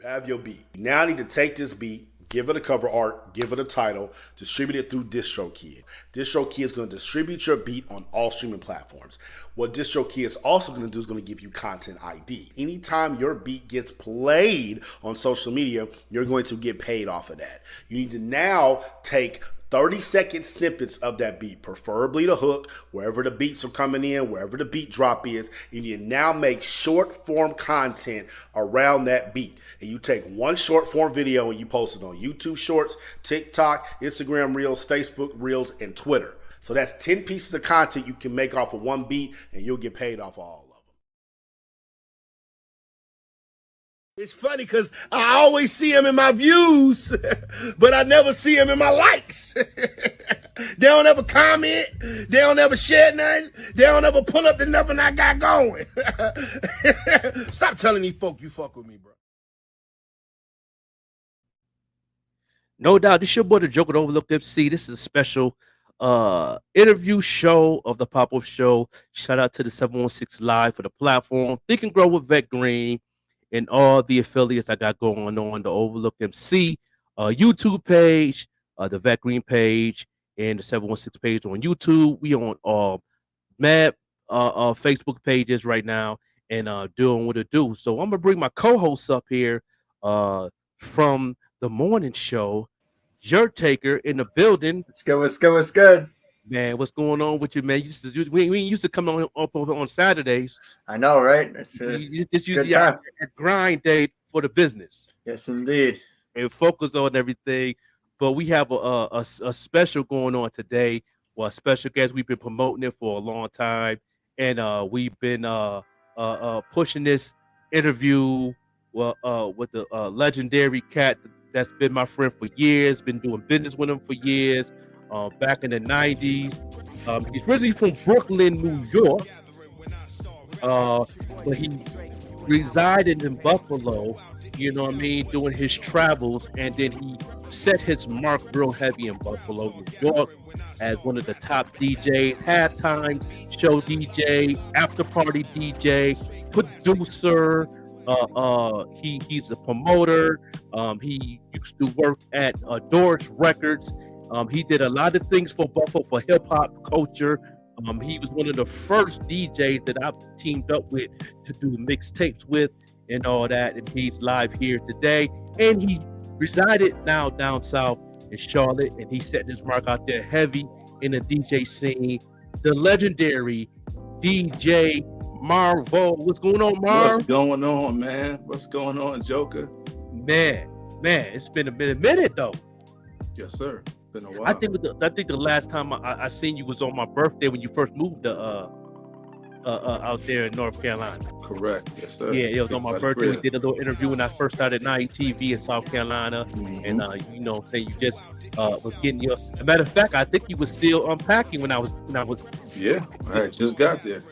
have your beat. You now need to take this beat, give it a cover art, give it a title, distribute it through DistroKid. DistroKid is going to distribute your beat on all streaming platforms. What DistroKid is also going to do is going to give you content ID. Anytime your beat gets played on social media, you're going to get paid off of that. You need to now take 30-second snippets of that beat, preferably the hook, wherever the beats are coming in, wherever the beat drop is, and you now make short-form content around that beat. And you take one short-form video and you post it on YouTube Shorts, TikTok, Instagram Reels, Facebook Reels, and Twitter. So that's 10 pieces of content you can make off of one beat, and you'll get paid off all of them. It's funny because I always see him in my views, but I never see him in my likes. They don't ever comment. They don't ever share nothing. They don't ever pull up the nothing I got going. Stop telling these folk you fuck with me, bro. No doubt. This is your boy, the Joker, the Overlooked MC. This is a special interview show of the Pop-Up Show. Shout out to the 716 Live for the platform. Think and Grow with Vet Green and all the affiliates I got going on the Overlooked MC YouTube page, the Vet Green page, and the 716 page on YouTube. We on mad Facebook pages right now and doing what it do. So I'm gonna bring my co-hosts up here from the morning show. Jerk Taker in the building. Let's go. What's good? Man, what's going on with you, man? We used to come on Saturdays. I know, right? It's usually a grind day for the business. Yes, indeed. And focus on everything. But we have a special going on today. Well, a special guest. We've been promoting it for a long time. And we've been pushing this interview with the legendary cat that's been my friend for years, been doing business with him for years. Back in the 90s. He's originally from Brooklyn, New York. But he resided in Buffalo, you know what I mean, doing his travels, and then he set his mark real heavy in Buffalo, New York, as one of the top DJs, halftime show DJ, after party DJ, producer. He's a promoter. He used to work at Doris Records. He did a lot of things for Buffalo, for hip hop culture. He was one of the first DJs that I've teamed up with to do mixtapes with and all that. And he's live here today. And he resided now down south in Charlotte, and he set his mark out there heavy in the DJ scene. The legendary DJ MARVO. What's going on, Marv? What's going on, man? What's going on, Joker? Man, it's been a minute though. Yes, sir. Been a while. I think the last time I seen you was on my birthday when you first moved to out there in North Carolina. Correct. Yes, sir. Yeah, it was on my birthday. We did a little interview when I first started 90 TV in South Carolina, and you know, saying you just was getting your. As a matter of fact, I think you was still unpacking when I was. Yeah, I just got there.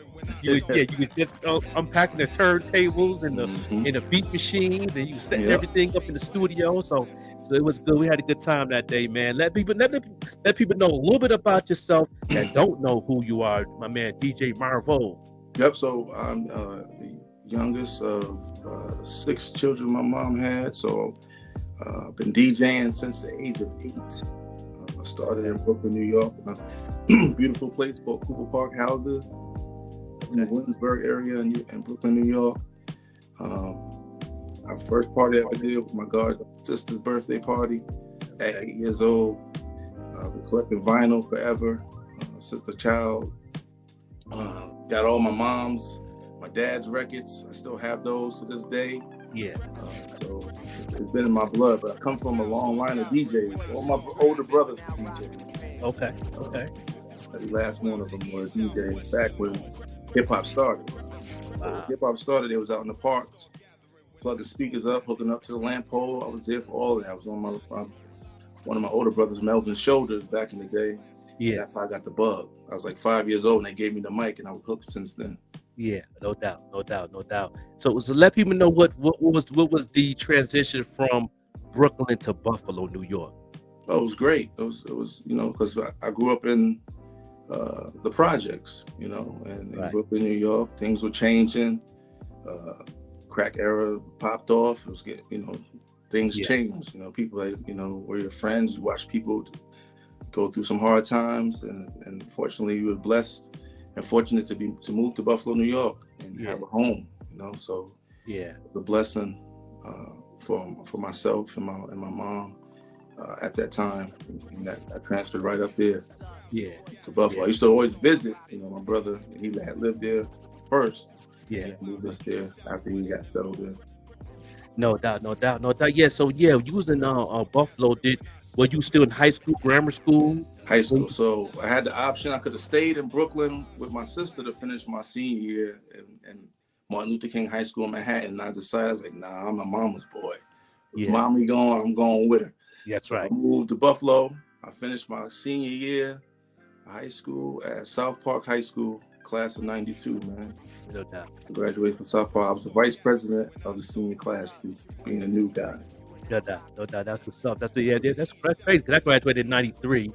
You were just unpacking the turntables and the beat machines, and you setting everything up in the studio. So it was good. We had a good time that day, man. Let people know a little bit about yourself that don't know who you are, my man, DJ MARVO. Yep. So I'm the youngest of 6 children my mom had. So I've been DJing since the age of 8. I started in Brooklyn, New York, a beautiful place called Cooper Park Houses in the Williamsburg area in Brooklyn, New York. Our first party I ever did was my god sister's birthday party at 8 years old. Been collecting vinyl forever since a child. Got all my mom's, my dad's records. I still have those to this day. Yeah. So it's been in my blood, but I come from a long line of DJs. All my older brothers were DJs. Okay. The last one of them was DJs back when hip hop started. So hip hop started, it was out in the parks, plugging speakers up, hooking up to the lamp pole. I was there for all of that. I was on one of my older brothers, Melvin's shoulders back in the day. Yeah. That's how I got the bug. I was like 5 years old and they gave me the mic and I was hooked since then. Yeah, no doubt. So let people know what was the transition from Brooklyn to Buffalo, New York. Oh, it was great. It was because I grew up in the projects, and in Brooklyn, New York, things were changing. crack era popped off. It was things Yeah. changed. People that were your friends. You watch people go through some hard times, and fortunately, you were blessed and fortunate to move to Buffalo, New York, and have a home. So it's a blessing for myself and my mom at that time, and that I transferred right up there to Buffalo. I used to always visit. My brother, he had lived there first. Yeah. He moved us there after he got settled in. No doubt. Yeah. So you was in Buffalo. Were you still in high school, grammar school? High school. So I had the option. I could have stayed in Brooklyn with my sister to finish my senior year in Martin Luther King High School in Manhattan. And I decided, I was like, nah, I'm a mama's boy. If mommy going, I'm going with her. That's right. I moved to Buffalo. I finished my senior year of high school at South Park High School, class of 92, man. No doubt. Graduated from South Park. I was the vice president of the senior class, being a new guy. No doubt. That's what's up. That's crazy. Because I graduated in '93,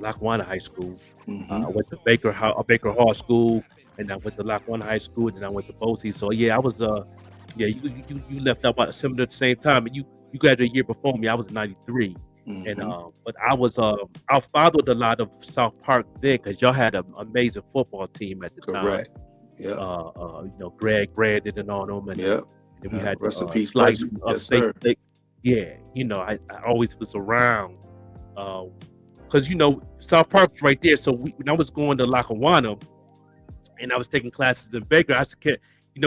Lackawanna High School. I went to Baker Hall School, and I went to Lackawanna High School, and then I went to Boise. So I was you left out about similar at the same time, and you graduated a year before me. I was in '93, and but I was I followed a lot of South Park then because y'all had an amazing football team at the time. Correct. Yeah. Greg Brandon and all them, and and we had rest in peace, Slice. yes, sir. I always was around because South Park's right there. So when I was going to Lackawanna and I was taking classes in Baker, I used to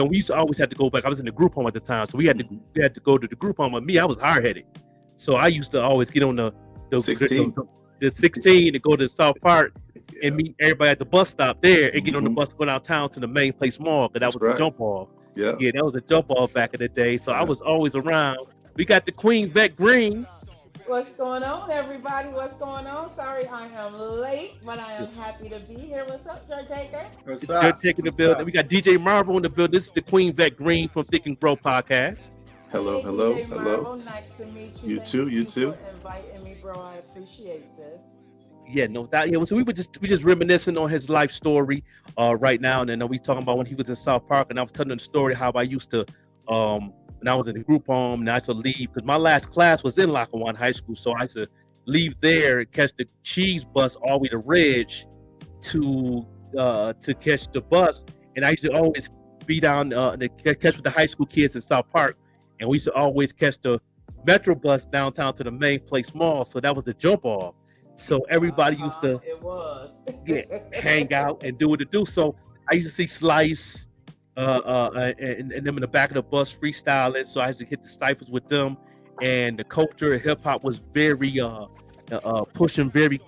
we used to always have to go back. I was in the group home at the time, so we had to go to the group home. And me, I was hard headed, so I used to always get on the 16 to go to South Park and meet everybody at the bus stop there and get on the bus to go downtown to the main place mall, because that was the jump off. Yeah, that was a jump off back in the day. So I was always around. We got the Queen Vet Green. What's going on, everybody? What's going on? Sorry I am late, but I am happy to be here. What's up, Joe Taker? What's They're up? taking the building. We got DJ MARVO in the building. This is the Queen Vet Green from Thick and Grow podcast. Hey, Hello. DJ MARVO, nice to meet you. You too. Thank you for inviting me, bro. I appreciate this. Yeah, no doubt. Yeah, so we just reminiscing on his life story right now, and then we talking about when he was in South Park, and I was telling the story how I used to when I was in the group home, and I used to leave because my last class was in Lackawanna High School, so I used to leave there and catch the cheese bus all the way to Ridge to catch the bus, and I used to always be down to catch with the high school kids in South Park, and we used to always catch the Metro bus downtown to the main place mall, so that was the jump off. So everybody used to hang out and do what it do. So I used to see Slice and them in the back of the bus freestyling. So I used to hit the ciphers with them. And the culture of hip hop was very pushing very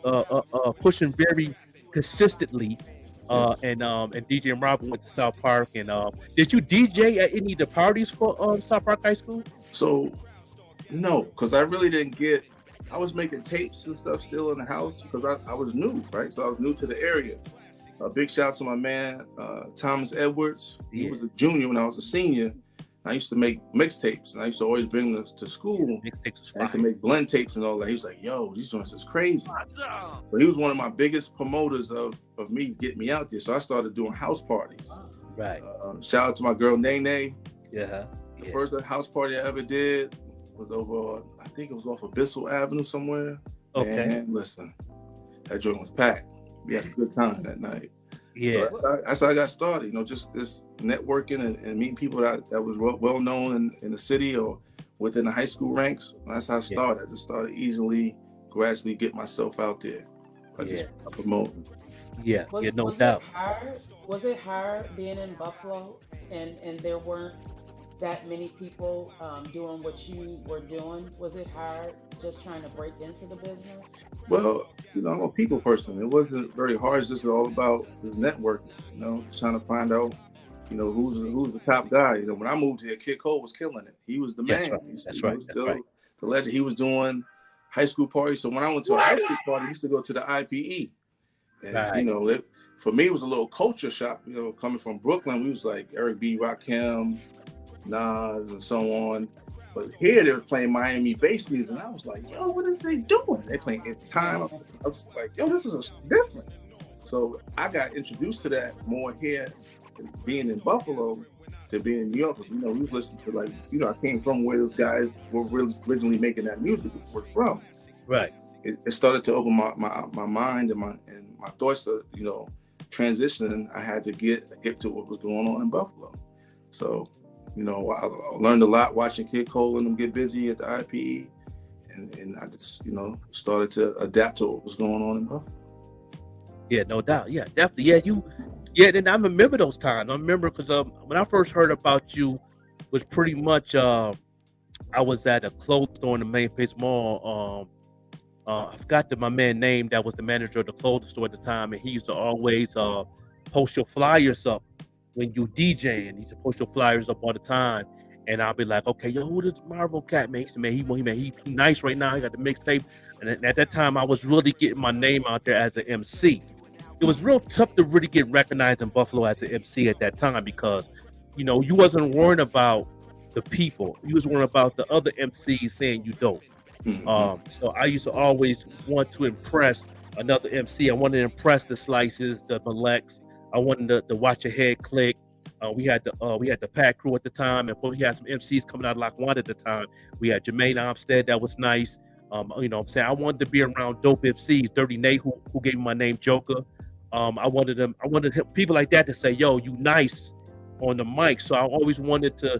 consistently. And DJ MARVO went to South Park. And did you DJ at any of the parties for South Park High School? So no, because I really didn't get. I was making tapes and stuff still in the house because I was new, right? So I was new to the area. Big shout out to my man, Thomas Edwards. He was a junior when I was a senior. I used to make mixtapes, and I used to always bring them to school. I could make blend tapes and all that. He was like, yo, these joints is crazy. So he was one of my biggest promoters of me getting me out there. So I started doing house parties. Right. Shout out to my girl, Nene. Yeah. The first house party I ever did was over, I think it was off of Bissell Avenue somewhere. Okay. And listen, that joint was packed. We had a good time that night. Yeah. So that's how I got started, just this networking and meeting people that was well known in the city or within the high school ranks. That's how I started. I just started gradually get myself out there. I just promoting. Yeah, no doubt. Was it hard being in Buffalo and there weren't that many people doing what you were doing? Was it hard just trying to break into the business? Well, I'm a people person. It wasn't very hard. It's just all about this networking, trying to find out, who's the top guy. When I moved here, Kid Cole was killing it. He was the man. That's right. The legend. He was doing high school parties. So when I went to a high school party, I used to go to the IPE. And, for me, it was a little culture shock, coming from Brooklyn. We was like Eric B., Rakim, Nas, and so on. But here they was playing Miami bass music, and I was like, yo, what is they doing? They playing It's Time. I was like, yo, this is different. So I got introduced to that more here, being in Buffalo, to being in New York. 'Cause, we was listening to I came from where those guys were really originally making that music were from. Right. It started to open my mind and my thoughts to transitioning. I had to get to what was going on in Buffalo. So I learned a lot watching Kid Cole and them get busy at the IPE, and I just started to adapt to what was going on in Buffalo. Yeah, no doubt. Yeah, definitely. Yeah, and I remember those times. I remember because when I first heard about you was pretty much I was at a clothing store in the Main Place Mall. I forgot my man name that was the manager of the clothing store at the time, and he used to always post your flyers up when you DJ, and he used to post your flyers up all the time. And I'll be like, okay, yo, who this MARVO cat makes? Man, he nice right now. He got the mixtape. And at that time, I was really getting my name out there as an MC. It was real tough to really get recognized in Buffalo as an MC at that time because, you wasn't worrying about the people. You was worrying about the other MCs saying you dope. So I used to always want to impress another MC. I wanted to impress the Slices, the Malex. I wanted to watch your head click. We had the Pack Crew at the time, and we had some MCs coming out of Lackawanna at the time. We had Jermaine Armstead, that was nice. What I'm saying, I wanted to be around dope MCs. Dirty Nate, who gave me my name, Joker. I wanted people like that to say, "Yo, you nice on the mic." So I always wanted to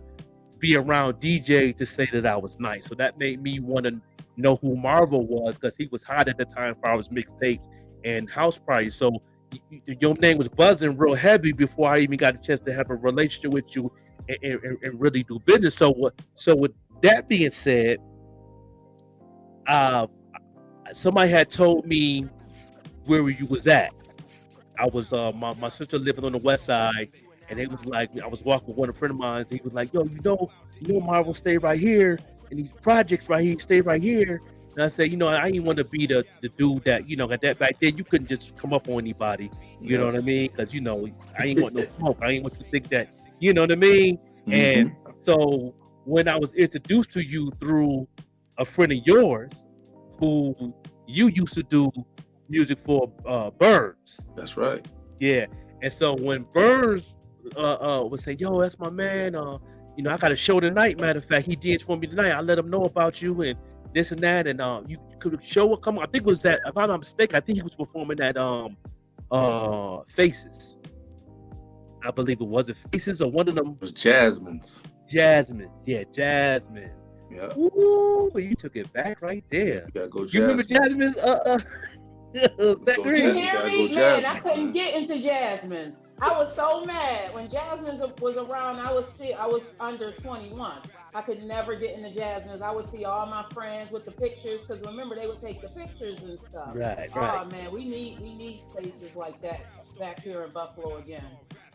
be around DJ to say that I was nice. So that made me want to know who MARVO was because he was hot at the time for our mixtapes and house parties. So your name was buzzing real heavy before I even got a chance to have a relationship with you and really do business. So with that being said, somebody had told me where you was at. I was my sister living on the west side, and they was like, I was walking with one of a friend of mine. He was like, yo, MARVO stay right here, and these projects right here stay right here. And I said, I didn't want to be the dude that, got that back then. You couldn't just come up on anybody. You know what I mean? Because, I ain't want no smoke. I ain't want you to think that, you know what I mean? Mm-hmm. And so when I was introduced to you through a friend of yours who you used to do music for Burns. That's right. Yeah. And so when Burns was saying, yo, that's my man. I got a show tonight. Matter of fact, he did for me tonight. I let him know about you and this and that, and you could show come on. I think it was that, if I'm not mistaken, I think he was performing at Faces. I believe it was Faces or one of them. It was Jasmine's. Yeah, Jasmine. Yeah. Ooh, you took it back right there. You gotta go Jasmine. You remember Jasmine's? You hear me, man? I couldn't get into Jasmine's. I was so mad when Jasmine was around. I was under 21. I could never get into Jasmine's. I would see all my friends with the pictures because remember they would take the pictures and stuff. Right. Oh man, we need spaces like that back here in Buffalo again.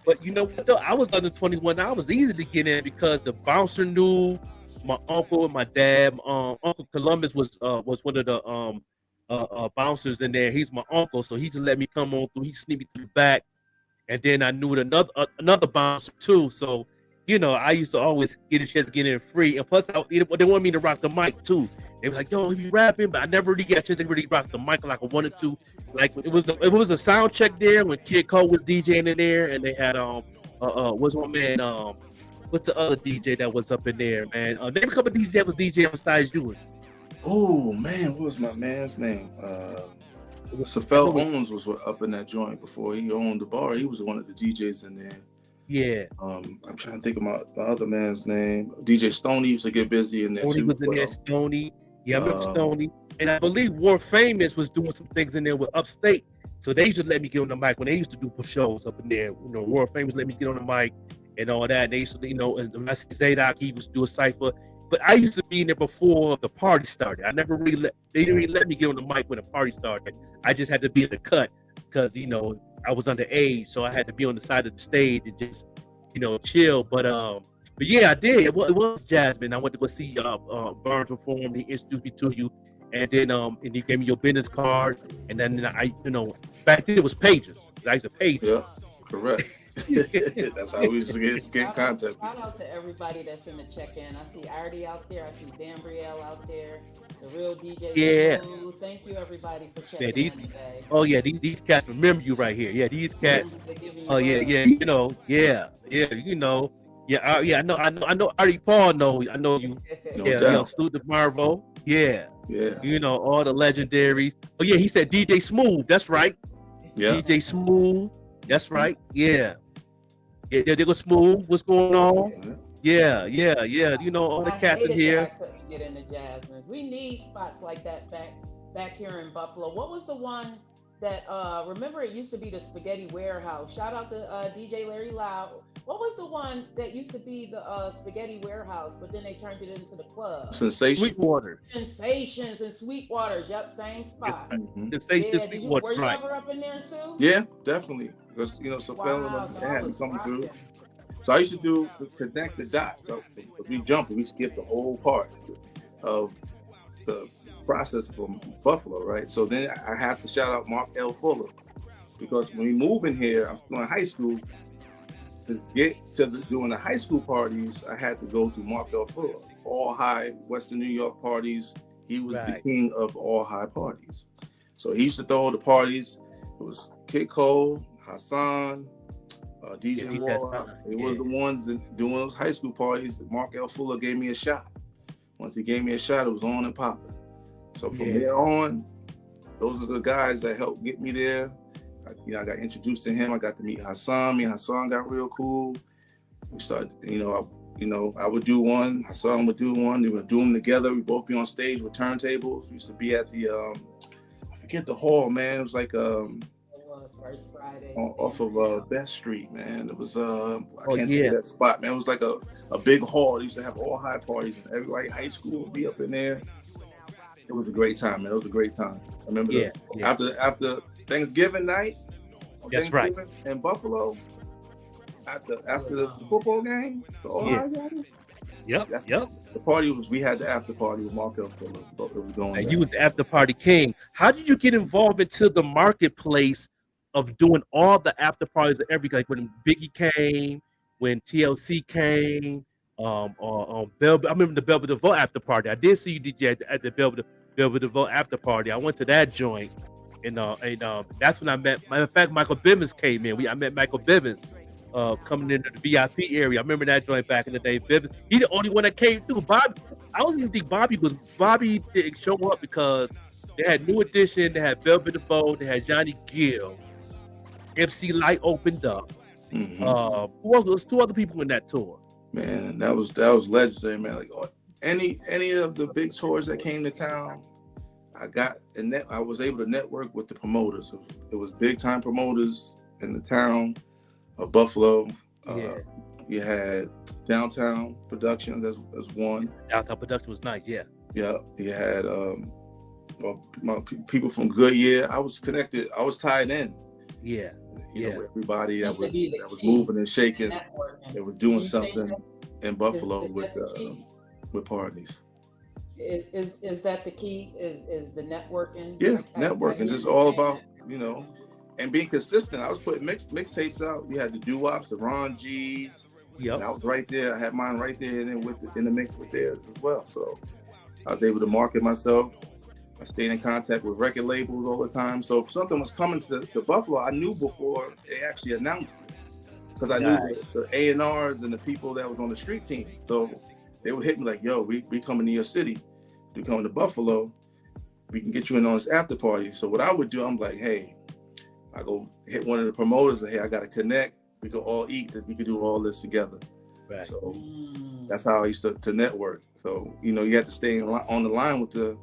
But you know what though? I was under 21. I was easy to get in because the bouncer knew my uncle and my dad. Uncle Columbus was one of the bouncers in there. He's my uncle, so he just let me come on through. He sneaked me through the back. And then I knew another bouncer too. So, I used to always get a chance to get in free. And plus, they wanted me to rock the mic too. They were like, yo, he be rapping, but I never really got a chance to really rock the mic like I wanted to. Like it was a sound check there when Kid Cole was DJing in there, and they had what's my man what's the other DJ that was up in there, man? Name a couple of DJs that was DJing besides you. Oh man, what was my man's name? Safel Owens was up in that joint before he owned the bar. He was one of the DJs in there. Yeah. I'm trying to think of my other man's name. DJ Stoney used to get busy in there too. Stoney was in there. Stoney. Yeah, I remember Stoney. And I believe War Famous was doing some things in there with Upstate. So they used to let me get on the mic when they used to do shows up in there. War Famous let me get on the mic and all that. And they used to, and when I see Zadok, he used to do a cypher. But I used to be in there before the party started. They didn't really let me get on the mic when the party started. I just had to be in the cut because, I was underage. So I had to be on the side of the stage and just, chill. But yeah, I did. It was Jasmine. I went to go see Burns perform. He introduced me to you. And then and you gave me your business card. And then I, back then it was pages. I used to page. Yeah, correct. That's how we used to get contact. Shout out to everybody that's in the check-in. I see Artie out there. I see Dan Brielle out there. The real DJ. Yeah. Thank you everybody for checking in today. Oh yeah, these cats remember you right here. Yeah, these cats. Oh yeah. Yeah. I know. Ari Paul know. I know you. No Yeah, doubt. Salute to MARVO. Yeah, Yeah. you know all the legendaries. Oh yeah, he said DJ Smooth. That's right. Yeah. DJ Smooth. That's right. Yeah. Yeah, they go Smooth. What's going on? Yeah. You know all the I cats in hated that here. I couldn't get into Jasmine's. We need spots like that back here in Buffalo. What was the one that remember it used to be the Spaghetti Warehouse? Shout out to DJ Larry Loud. What was the one that used to be the Spaghetti Warehouse, but then they turned it into the club? Sensation. Sweetwater. Sensations and Sweetwaters. Yep, same spot. Mhm. The face Yeah, to did you, Sweetwater. were you Right. ever up in there too? Yeah, definitely. Because some fellas Wow, so they I had me was come through. rocking. So I used to do to connect the dots. So if we jumped, we skipped the whole part of the process from Buffalo, right? So then I have to shout out Mark L. Fuller because when we moved in here, I was going to high school. To get to doing the high school parties, I had to go through Mark L. Fuller. All high Western New York parties. He was the Right. king of all high parties. So he used to throw the parties. It was Kid Cole, Hassan, DJ Yeah, he Moore. has time. It was Yeah. the ones that doing those high school parties. Mark L. Fuller gave me a shot. Once he gave me a shot, it was on and popping. So from Yeah. there on, those are the guys that helped get me there. I got introduced to him. I got to meet Hassan. Me and Hassan got real cool. We started, I would do one. Hassan would do one. We would do them together. We both be on stage with turntables. We used to be at the, I forget the hall, man. It was like It was First Friday. off of Best Street, man. It was I can't think yeah. of that spot, man. It was like a big hall. They used to have all high parties, and everybody high school would be up in there. It was a great time, man. It was a great time. I remember Yeah. after Thanksgiving night, That's right. in Buffalo, after the football game, the Ohio game. Yep. The party we had the after party with Mark L. Fuller. It was going And down. you was the after party king. How did you get involved into the marketplace of doing all the after parties of every, like when Biggie came, when TLC came, I remember the Belvedere Vote after party. I did see you DJ at the Belvedere Vote after party. I went to that joint, and that's when I met. Matter of fact, Michael Bivens came in. I met Michael Bivens coming into the VIP area. I remember that joint back in the day. Bivens, he the only one that came through. Bobby, I don't even think Bobby didn't show up because they had New Edition, they had Belvedere Vote, they had Johnny Gill, MC Light opened up. Mhm. Who else? There was two other people in that tour. Man, that was legendary, man. Like any of the big tours that came to town, I was able to network with the promoters. It was big time promoters in the town of Buffalo. Yeah. You had Downtown Production as one. Downtown Production was nice, yeah. Yeah, you had people from Goodyear. I was connected. I was tied in. Yeah. You know, with everybody that Used to be the was key moving and shaking. networking. They was doing You think something in Buffalo is with that the key? parties. Is that the key? Is the networking? Yeah, Like, networking. Just all about, and being consistent. I was putting mixtapes out. You had the doo-wops, the Ron G's. Yep. And I was right there. I had mine right there, and then in the mix with theirs as well. So I was able to market myself. I stayed in contact with record labels all the time. So if something was coming to Buffalo, I knew before they actually announced it, because I knew the A&Rs and the people that was on the street team. So they would hit me like, "Yo, we coming to your city. We coming to Buffalo. We can get you in on this after party." So what I would do, I'm like, "Hey," I go hit one of the promoters and, "Hey, I got to connect. We could all eat. We could do all this together." Right. So that's how I used to network. So you had to stay on the line with the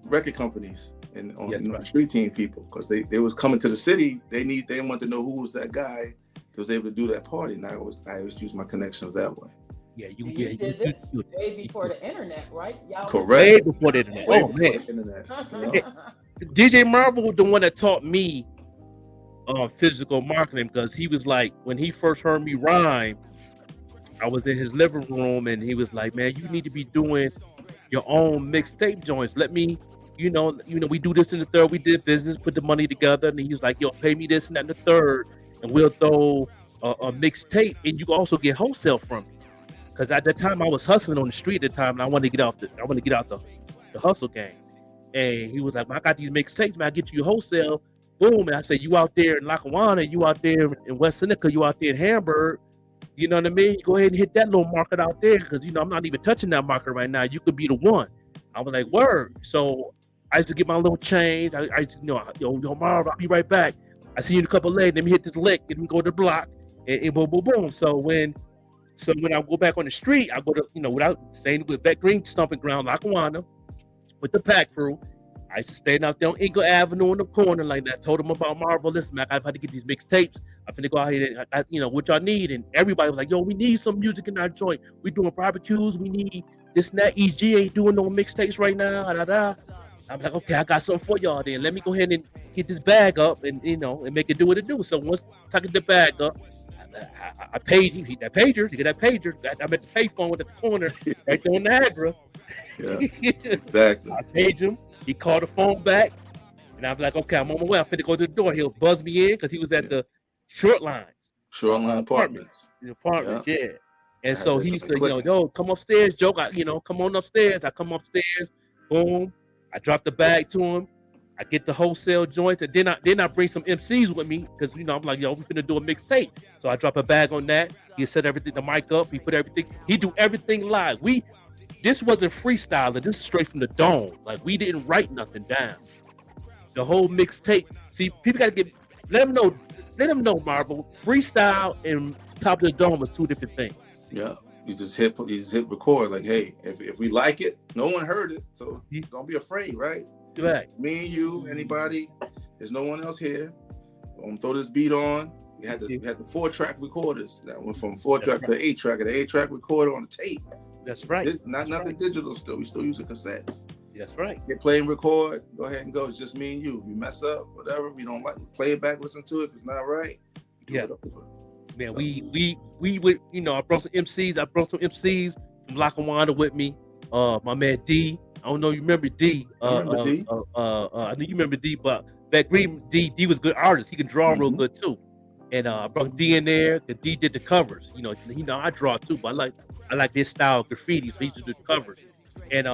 record companies and the street team people, because they was coming to the city. They wanted to know who was that guy that was able to do that party. And I always use my connections that way. Yeah, You did this way before the internet, right? Correct. Way before the internet. Way Oh before man, the internet, DJ MARVO was the one that taught me physical marketing, because he was like, when he first heard me rhyme, I was in his living room and he was like, "Man, you need to be doing your own mixtape joints. Let me, we do this in the third. We did business, put the money together." And he's like, "Yo, pay me this and that in the third, and we'll throw a mixtape, and you can also get wholesale from it." Because at the time I was hustling on the street at the time, and I wanted to get out the hustle game. And he was like, "Man, I got these mixtapes, man. I get you wholesale." Boom. And I said, "You out there in Lackawanna, you out there in West Seneca, you out there in Hamburg, You know what I mean? Go ahead and hit that little market out there because I'm not even touching that market right now. You could be the one. I was like, word. So I used to get my little change. I used to, yo, Marv, I'll be right back. I see you in a couple of legs. Let me hit this lick. Let me go to the block and boom, boom, boom. So when I go back on the street, I go to, without saying with that green stomping ground, Lackawanna, with the pack crew. I used to stay out there on Eagle Avenue in the corner like that. Told them about Marvel. Listen, man, I've had to get these mixtapes. I'm finna go out here, what y'all need. And everybody was like, yo, we need some music in our joint. We doing barbecues. We need this and that. EG ain't doing no mixtapes right now. I'm like, okay, I got something for y'all then. Let me go ahead and get this bag up and, and make it do what it do. So once I get the bag up, I paid you. That pager, you get that pager. I'm at the payphone at the corner right there on Niagara. Yeah, exactly. I paid him. He called the phone back, and I'm like, okay, I'm on my way. I'm finna go to the door. He'll buzz me in because he was at the Shoreline Apartments. The apartments, yeah. And so he said, yo, come upstairs, Joe. Come on upstairs. I come upstairs. Boom. I drop the bag to him. I get the wholesale joints, and then I bring some MCs with me because I'm like, yo, we're finna do a mixtape. So I drop a bag on that. He set everything, the mic up. He put everything. He do everything live. This wasn't freestyling. This is straight from the dome. Like, we didn't write nothing down. The whole mixtape. See, people got to let them know, Marvel. Freestyle and Top of the Dome is two different things. Yeah. You just hit record. Like, hey, if we like it, no one heard it. So don't be afraid, right? Right. Me and you, anybody, there's no one else here. I'm gonna throw this beat on. We had the 4-track recorders that went from 4-track to 8-track, and the 8-track recorder on the tape. That's right. Nothing digital still. We still using cassettes. That's right. Hit play and record. Go ahead and go. It's just me and you. If you mess up, whatever, we don't like play it back, listen to it. If it's not right, yeah. Man, we would, I brought some MCs from Lackawanna with me. My man D. I don't know you remember D. I remember D. I know you remember D, but that green D was a good artist. He can draw real good too. And I brought D in there. The D did the covers. I draw too, but I like this style of graffiti, so he used to do the covers. And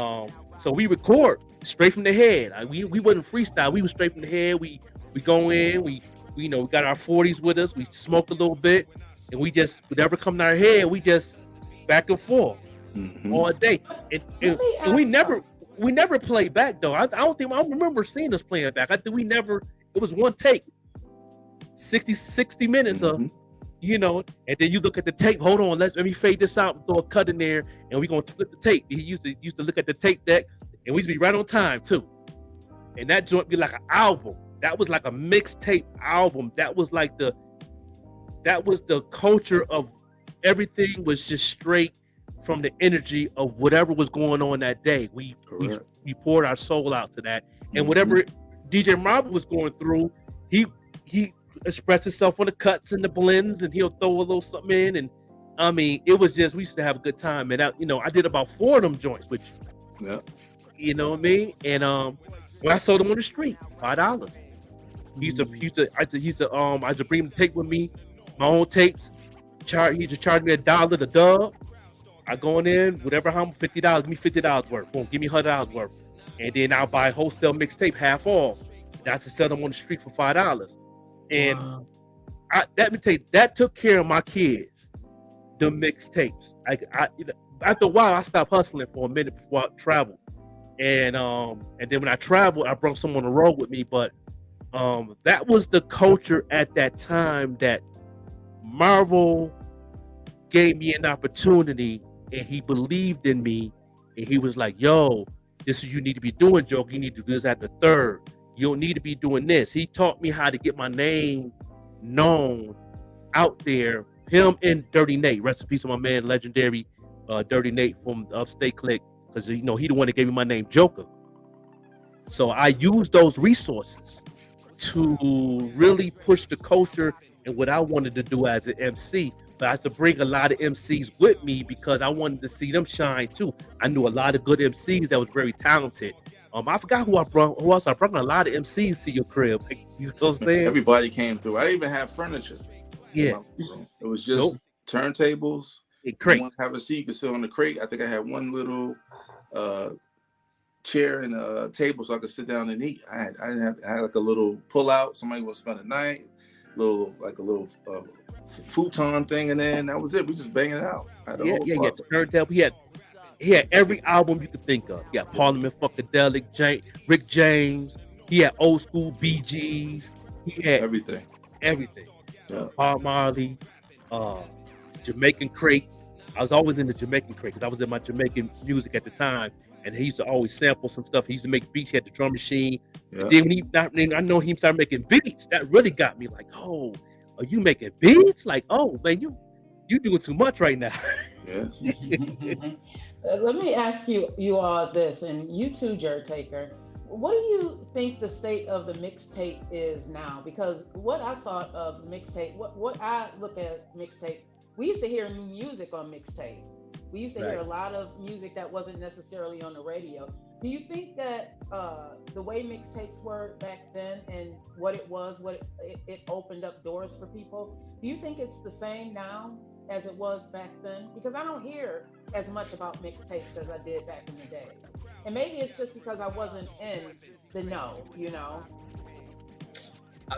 so we record straight from the head. We wasn't freestyle. We was straight from the head. We go in. We got our 40s with us. We smoke a little bit, and we just whatever come to our head, we just back and forth all day. And we never played back though. I don't remember seeing us playing back. I think it was one take. 60 minutes of, and then you look at the tape. Hold on, let me fade this out and throw a cut in there, and we're gonna flip the tape. He used to look at the tape deck, and we used to be right on time too. And that joint be like an album. That was like a mixtape album. That was the culture of everything was just straight from the energy of whatever was going on that day. We poured our soul out to that, and whatever DJ MARVO was going through, he expressed himself on the cuts and the blends, and he'll throw a little something in. And I mean, it was just, we used to have a good time. And I did about 4 of them joints with you. Yeah. You know what I mean? And when I sold them on the street, $5. I used to bring him to tape with me, my own tapes. He used to charge me $1 the dub. I go in, whatever, how $50, give me $50 worth. Boom, give me $100 worth. And then I'll buy wholesale mixtape half off. That's to sell them on the street for $5. And that took care of my kids, the mixtapes. After a while, I stopped hustling for a minute before I traveled. And then when I traveled, I brought someone on the road with me. But that was the culture at that time that MARVO gave me an opportunity, and he believed in me, and he was like, yo, this is what you need to be doing, Joe. You need to do this at the third. You don't need to be doing this. He taught me how to get my name known out there. Him and Dirty Nate. Rest in peace to my man, legendary Dirty Nate from the Upstate Click, because he the one that gave me my name, Joker. So I used those resources to really push the culture and what I wanted to do as an MC. But I had to bring a lot of MCs with me because I wanted to see them shine too. I knew a lot of good MCs that was very talented. I forgot who else I brought. A lot of MCs to your crib. You know what I'm saying? Everybody came through. I didn't even have furniture. Yeah. It was just turntables. Crate. You want to have a seat, you could sit on the crate. I think I had one little chair and a table so I could sit down and eat. I had like a little pull out. Somebody would spend a night. futon thing, and then that was it. We just banging it out. Yeah. Turntable. He had every album you could think of. He had Parliament Funkadelic, Rick James. He had old school Bee Gees. He had everything. Yeah. Bob Marley, Jamaican Crate. I was always in the Jamaican Crate because I was in my Jamaican music at the time, and he used to always sample some stuff. He used to make beats. He had the drum machine. Yeah. And then I know he started making beats. That really got me like, oh, are you making beats? Like, oh man, you doing too much right now. Yeah. Let me ask you all this, and you too, Jer Taker. What do you think the state of the mixtape is now? Because what I thought of mixtape, what I look at mixtape, we used to hear new music on mixtapes. We used to hear a lot of music that wasn't necessarily on the radio. Do you think that the way mixtapes were back then and what it was, it opened up doors for people? Do you think it's the same now as it was back then? Because I don't hear as much about mixtapes as I did back in the day. And maybe it's just because I wasn't in the know, you know?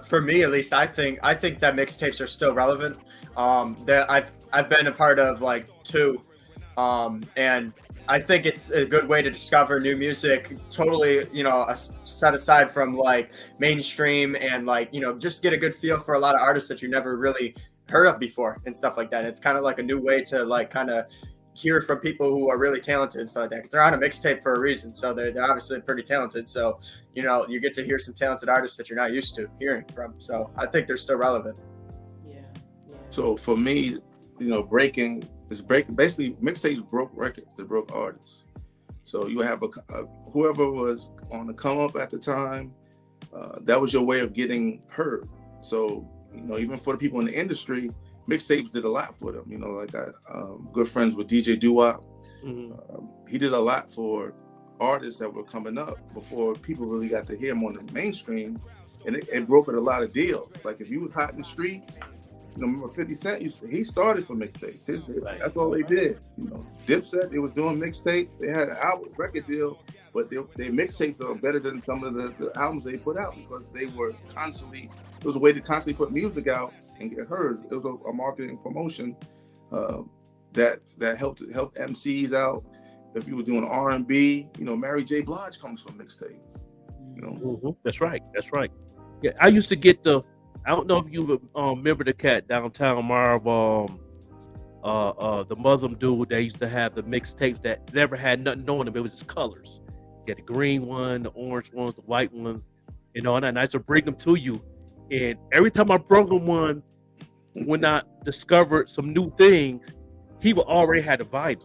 For me, at least, I think that mixtapes are still relevant. That I've been a part of like two, and I think it's a good way to discover new music. Totally, set aside from like mainstream and like just get a good feel for a lot of artists that you never really heard of before and stuff like that. It's kind of like a new way to like kind of hear from people who are really talented and stuff like that, because they're on a mixtape for a reason, so they're obviously pretty talented. So you get to hear some talented artists that you're not used to hearing from. So I think they're still relevant. Yeah. So for me, basically mixtapes broke records, they broke artists. So you have whoever was on the come up at the time, that was your way of getting heard. So even for the people in the industry, mixtapes did a lot for them. Like I'm good friends with DJ Doo-Wop. Mm-hmm. He did a lot for artists that were coming up before people really got to hear him on the mainstream, and it brokered a lot of deals. Like if you was hot in the streets, remember 50 Cent he started for mixtapes. That's all they did. Dipset, they was doing mixtapes. They had an album record deal, but their mixtapes are better than some of the albums they put out because they were constantly. It was a way to constantly put music out and get heard. It was a marketing promotion that helped MCs out. If you were doing R&B, Mary J. Blige comes from mixtapes. Mm-hmm. That's right. Yeah, I used to get I don't know if you remember the cat downtown MARVO, the Muslim dude that used to have the mixtapes that never had nothing on them. It was just colors. You had the green one, the orange ones, the white ones, and I used to bring them to you. And every time I brought him one, when I discovered some new things, he would already had a vibe.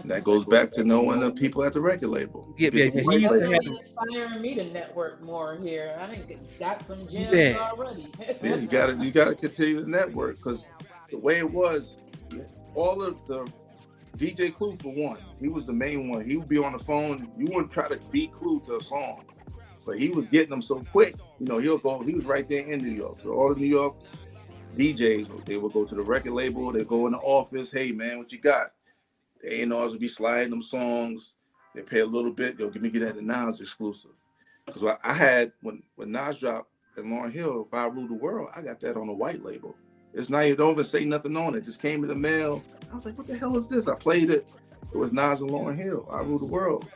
That goes back to knowing the people at the record label. Yeah. He inspiring me to network more here. I didn't got some gems already. Yeah, you gotta continue to network, because the way it was, all of the DJ Clue for one, he was the main one. He would be on the phone. You wouldn't try to beat Clue to a song. But he was getting them so quick, he'll go, he was right there in New York. So all the New York DJs, they would go to the record label, they go in the office, hey man, what you got? The A&Rs would be sliding them songs, they pay a little bit, they'll get that Nas exclusive. Because I had, when Nas dropped at Lauryn Hill, If I Rule the World, I got that on a white label. It's not, you don't even say nothing on it, just came in the mail. I was like, what the hell is this? I played it. It was Nas and Lauryn Hill, I Rule the World.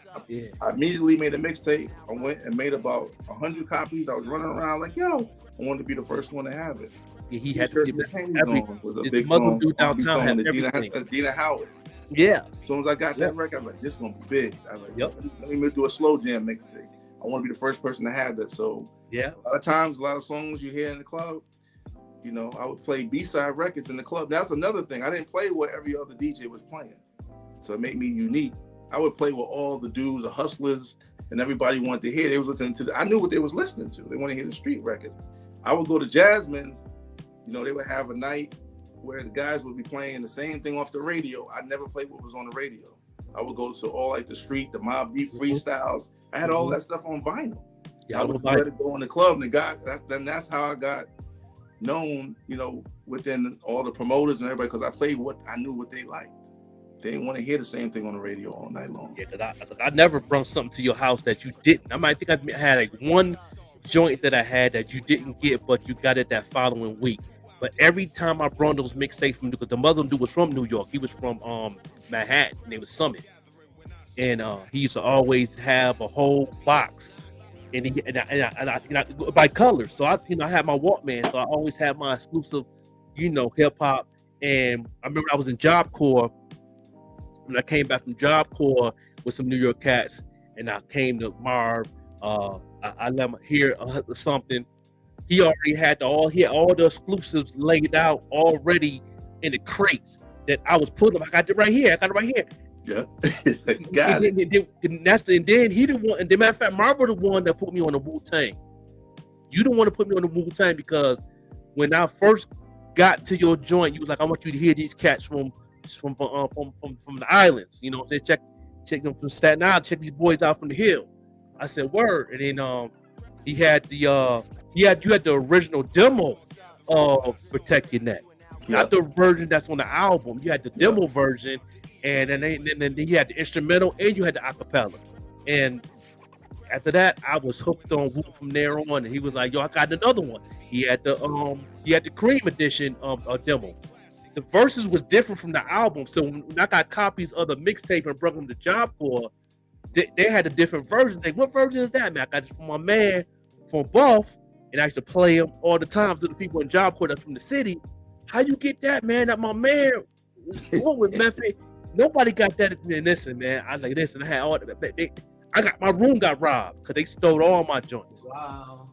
I immediately made a mixtape. I went and made about 100 copies. I was running around like, yo, I wanted to be the first one to have it. Yeah, he had to give everything. Was a big song. Downtown had Dina Howard. Yeah. As soon as I got that record, I was like, this is going to be big. I was like, let me do a slow jam mixtape. I want to be the first person to have that. So a lot of times, a lot of songs you hear in the club, I would play B-side records in the club. That's another thing. I didn't play what every other DJ was playing. So it made me unique. I would play with all the dudes, the hustlers, and everybody wanted to hear. They was listening to I knew what they was listening to. They want to hear the street records. I would go to Jasmine's, they would have a night where the guys would be playing the same thing off the radio. I never played what was on the radio. I would go to all like the street, the Mob Deep freestyles. I had all that stuff on vinyl. Yeah, I would let it go in the club, and that's how I got known, within all the promoters and everybody, because I played I knew what they liked. They didn't want to hear the same thing on the radio all night long. Yeah, because I never brought something to your house that you didn't. I might think I had like one joint that I had that you didn't get, but you got it that following week. But every time I brought those mixtapes from, because the Muslim dude was from New York, he was from Manhattan, name was Summit, and he used to always have a whole box, and I by colors. So I had my Walkman, so I always had my exclusive, hip hop. And I remember I was in Job Corps when I came back from Job Corps with some New York cats, and I came to Marv. I let him hear something. He already had all the exclusives laid out already in the crates that I was putting. I got it right here. Yeah, got it. And then he the one. And the matter of fact, MARVO the one that put me on the Wu-Tang. You don't want to put me on the Wu-Tang because when I first got to your joint, you was like, I want you to hear these cats from the islands. You know, they check them from Staten Island. Check these boys out from the hill. I said word, and then you had the original demo of Protect Your Neck, not the version that's on the album. You had the demo version, and then you had the instrumental, and you had the acapella. And after that, I was hooked on Wu from there on. And he was like, "Yo, I got another one." He had the Cream edition demo. The verses was different from the album, so when I got copies of the mixtape and brought them to Job Corps, they had a different version. Like, what version is that, man? I got this from my man from Buff, and I used to play them all the time to the people in Job Corps that's from the city. How you get that, man? That my man was going with Memphis. Nobody got that. And listen, man, I was like, listen, I had all my room got robbed because they stole all my joints. Wow.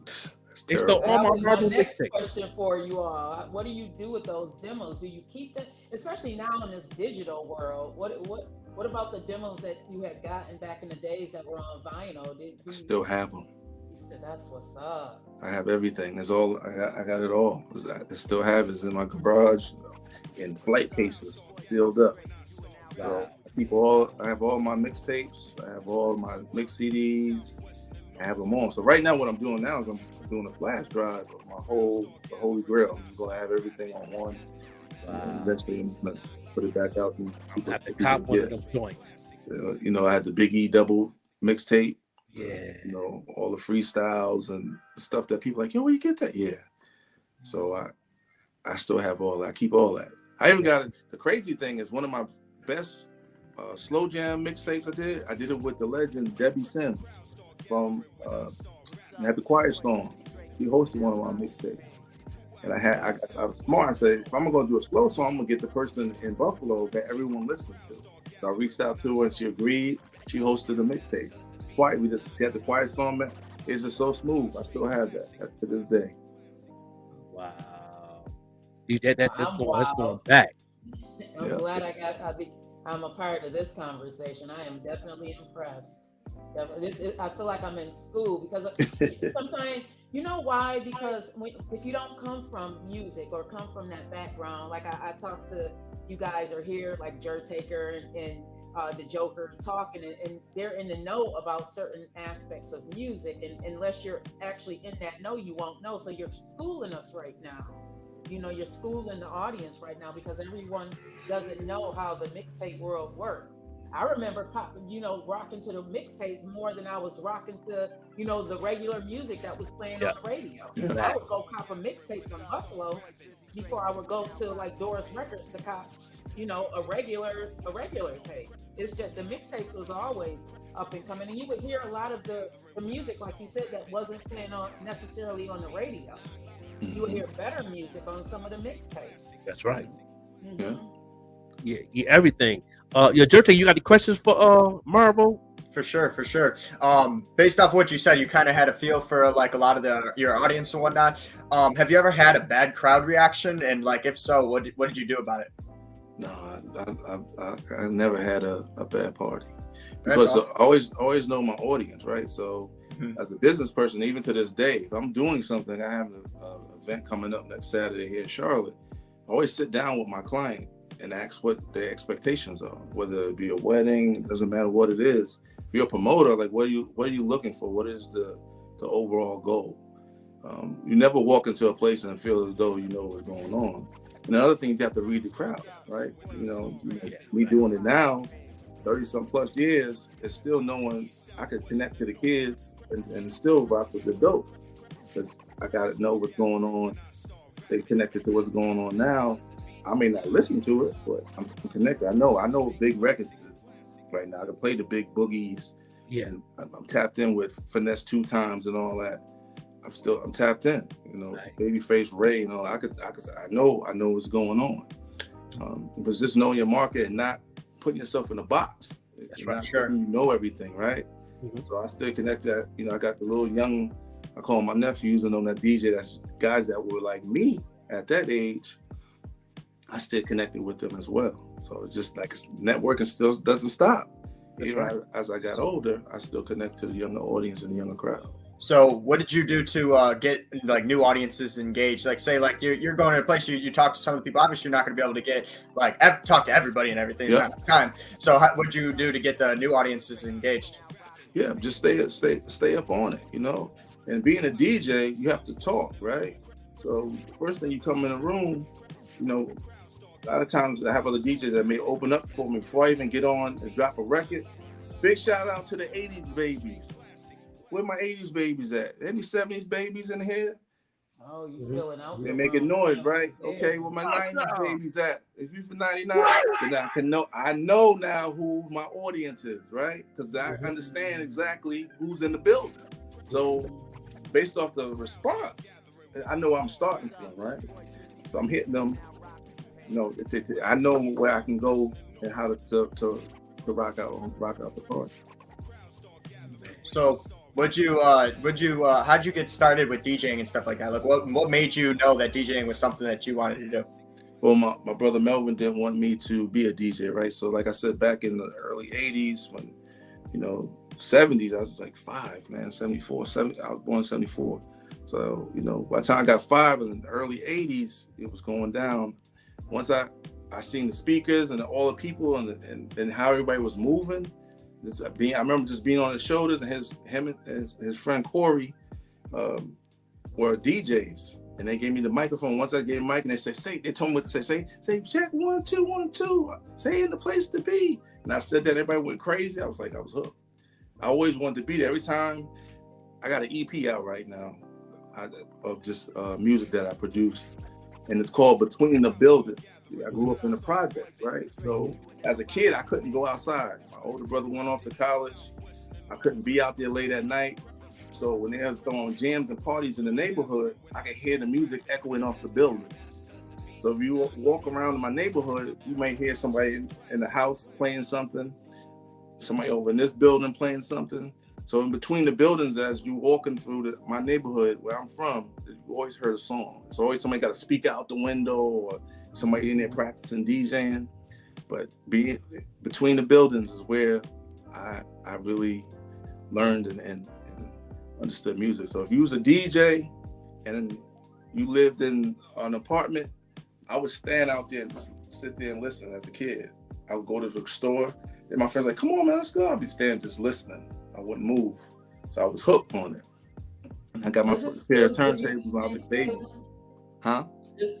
They stole all my MARVO next mixtapes. question for you all. What do you do with those demos? Do you keep them, especially now in this digital world? What about the demos that you had gotten back in the days that were on vinyl? I still have them. That's what's up. I have everything. It's all I got it all. I still have it. It's in my garage in flight cases, sealed up. So I have all my mixtapes. I have all my mix CDs. I have them all. So right now, what I'm doing now is I'm doing a flash drive of the Holy Grail. I'm gonna have everything on one. And eventually, I'm gonna put it back out. And I have to cop one of them joints. I had the Big E double mixtape. Yeah. All the freestyles and stuff that people like, yo, where you get that? Yeah. So I still have all that. I keep all that. I even got it. The crazy thing is one of my best slow jam mixtapes I did it with the legend Debbie Sims from at the Quiet Storm. She hosted one of my mixtapes. And I was smart. I said, if I'm gonna do a slow song, I'm gonna get the person in Buffalo that everyone listens to. So I reached out to her and she agreed. She hosted the mixtape. We just got the Quiet Storm. It's just so smooth. I still have that to this day. Wow. That's going back. I'm glad I'm a part of this conversation. I am definitely impressed. I feel like I'm in school because sometimes, you know why? Because if you don't come from music or come from that background, like I talk to you guys are here, like Jer Taker and the Joker talking, and they're in the know about certain aspects of music, and unless you're actually in that know, you won't know. So you're schooling us right now. You're schooling the audience right now because everyone doesn't know how the mixtape world works. I remember rocking to the mixtapes more than I was rocking to, the regular music that was playing on the radio. Yeah. I would go cop a mixtape from Buffalo before I would go to like Doris Records to cop, a regular tape. It's just the mixtapes was always up and coming, and you would hear a lot of the music, like you said, that wasn't playing necessarily on the radio. You would hear better music on some of the mixtapes. That's right. Mm-hmm. Yeah, everything. Jerta, you got any questions for MARVO? For sure. Based off what you said, you kind of had a feel for like a lot of your audience and whatnot. Have you ever had a bad crowd reaction? And like, if so, what did you do about it? No, I never had a bad party because awesome. I always know my audience, right? So as a business person, even to this day, if I'm doing something, I have an event coming up next Saturday here in Charlotte. I always sit down with my client and ask what their expectations are, whether it be a wedding, it doesn't matter what it is. If you're a promoter, like what are you looking for? What is the overall goal? You never walk into a place and feel as though you know what's going on. And the other thing, you have to read the crowd, right? Me doing it now, 30-some plus years, it's still knowing I could connect to the kids and still rock with the dope. because I gotta know what's going on. Stay connected to what's going on now. I may not listen to it, but I'm connected. I know what big records is right now. I can play the big boogies. Yeah. And I'm tapped in with Finesse 2 Times and all that. I'm tapped in. You know, Right. Babyface Ray and all. I know what's going on. But just knowing your market and not putting yourself in a box. That's right. Not Sure. letting you know everything, right? Mhm. So I stay connected. You know, I got the little young, I call them my nephews, and on that DJ, that's guys that were like me at that age. I stay connected with them as well. So it's just like networking still doesn't stop. As I got older, I still connect to the younger audience and the younger crowd. So what did you do to get like new audiences engaged? Like say like you're going to a place, you talk to some of the people. Obviously, you're not going to be able to get like talk to everybody and everything. It's Yep. not enough time. So what would you do to get the new audiences engaged? Yeah, just stay up on it, you know. And being a DJ, you have to talk, right? So first thing you come in a room, you know, a lot of times I have other DJs that may open up for me before I even get on and drop a record. Big shout out to the 80s babies. Where my 80s babies at? Any 70s babies in here? Oh, you feeling out? They're the making room. noise, right? Yeah. Okay, where my 90s babies at? If you for 99, then I know now who my audience is, right? Because I understand exactly who's in the building. So based off the response, I know I'm starting from, right? So I'm hitting them. You know, I know where I can go and how to rock out the party. So how'd you get started with DJing and stuff like that? Like what made you know that DJing was something that you wanted to do? Well, my brother Melvin didn't want me to be a DJ, right? So like I said, back in the early 80s, when, you know, 70s, I was like 5, man, 74, I was born in 74. So, you know, by the time I got 5 in the early 80s, it was going down. Once I seen the speakers and all the people and how everybody was moving, I remember just being on his shoulders, and him and his friend Corey were DJs, and they gave me the microphone. Once I gave the mic, and they told me what to say check 1 2 1 2, say in the place to be. And I said that, everybody went crazy. I was hooked. I always wanted to be there. Every time I got an EP out right now of just music that I produced, and it's called Between the Buildings. I grew up in the project, right? So as a kid, I couldn't go outside. My older brother went off to college. I couldn't be out there late at night. So when they were throwing jams and parties in the neighborhood, I could hear the music echoing off the buildings. So if you walk around in my neighborhood, you may hear somebody in the house playing something, somebody over in this building playing something. So in between the buildings, as you walking through my neighborhood where I'm from, you always heard a song. It's always somebody got to speak out the window, or somebody in there practicing DJing. But being between the buildings is where I really learned and understood music. So if you was a DJ and you lived in an apartment, I would stand out there and just sit there and listen as a kid. I would go to the store, and my friends like, come on, man, let's go. I'd be standing just listening. I wouldn't move. So I was hooked on it. And I got my first pair of turntables when I was a baby. Huh?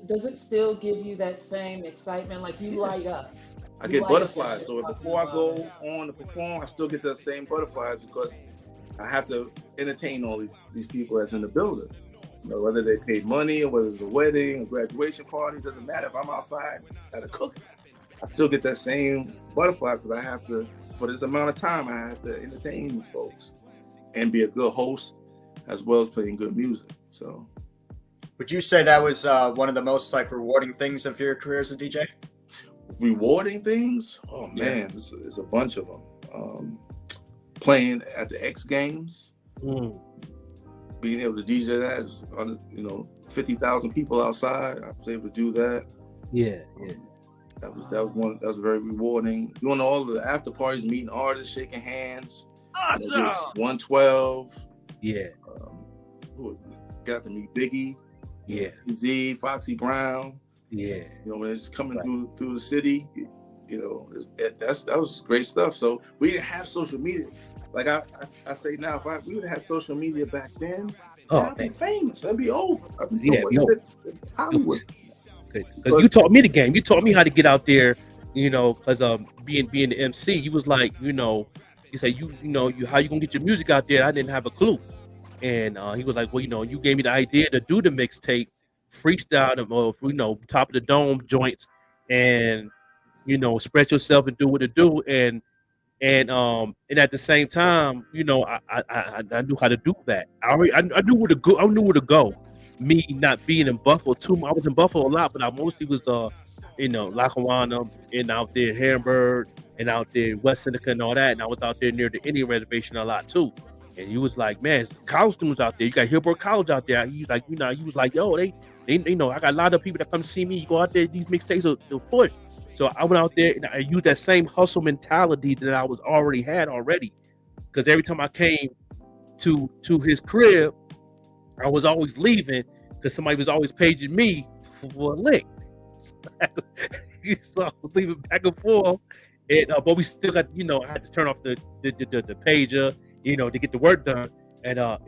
Does it still give you that same excitement? Like you light up? I get butterflies. So before I go on to perform, I still get the same butterflies because I have to entertain all these people that's in the building. You know, whether they paid money or whether it's a wedding, a graduation party, doesn't matter. If I'm outside at a cookie, I still get that same butterflies because I have to, for this amount of time, I have to entertain folks and be a good host as well as playing good music. So, would you say that was one of the most like rewarding things of your career as a DJ? Rewarding things? Oh man, it's a bunch of them. Playing at the X Games, being able to DJ that, is, 50,000 people outside. I was able to do that. Yeah. That was very rewarding. Doing all the after parties, meeting artists, shaking hands. Awesome. 112. Yeah. Got to meet Biggie. Yeah. Z, Foxy Brown. Yeah. When it's coming through the city, that was great stuff. So we didn't have social media. Like I say now, if we would have had social media back then, I'd be famous. I'd be over. I'd be Hollywood. Because you taught me the game. You taught me how to get out there. Because being the MC, you was like, you said how you gonna get your music out there? I didn't have a clue. and he was like, well, you gave me the idea to do the mixtape, freestyle them, or top of the dome joints, and spread yourself and do what it do, and at the same time, I knew how to do that. I knew where to go. I knew where to go. Me not being in Buffalo too. I was in Buffalo a lot, but I mostly was Lackawanna and out there in Hamburg and out there in West Seneca and all that. And I was out there near the Indian reservation a lot too. And he was like, man, college students out there. You got Hillbrook College out there. He's like, he was like, yo, they I got a lot of people that come to see me. You go out there, these mixtapes will push. So I went out there and I used that same hustle mentality that I was had already. Because every time I came to his crib, I was always leaving because somebody was always paging me for a lick. So I was leaving back and forth. And, but we still got, I had to turn off the pager, to get the work done and to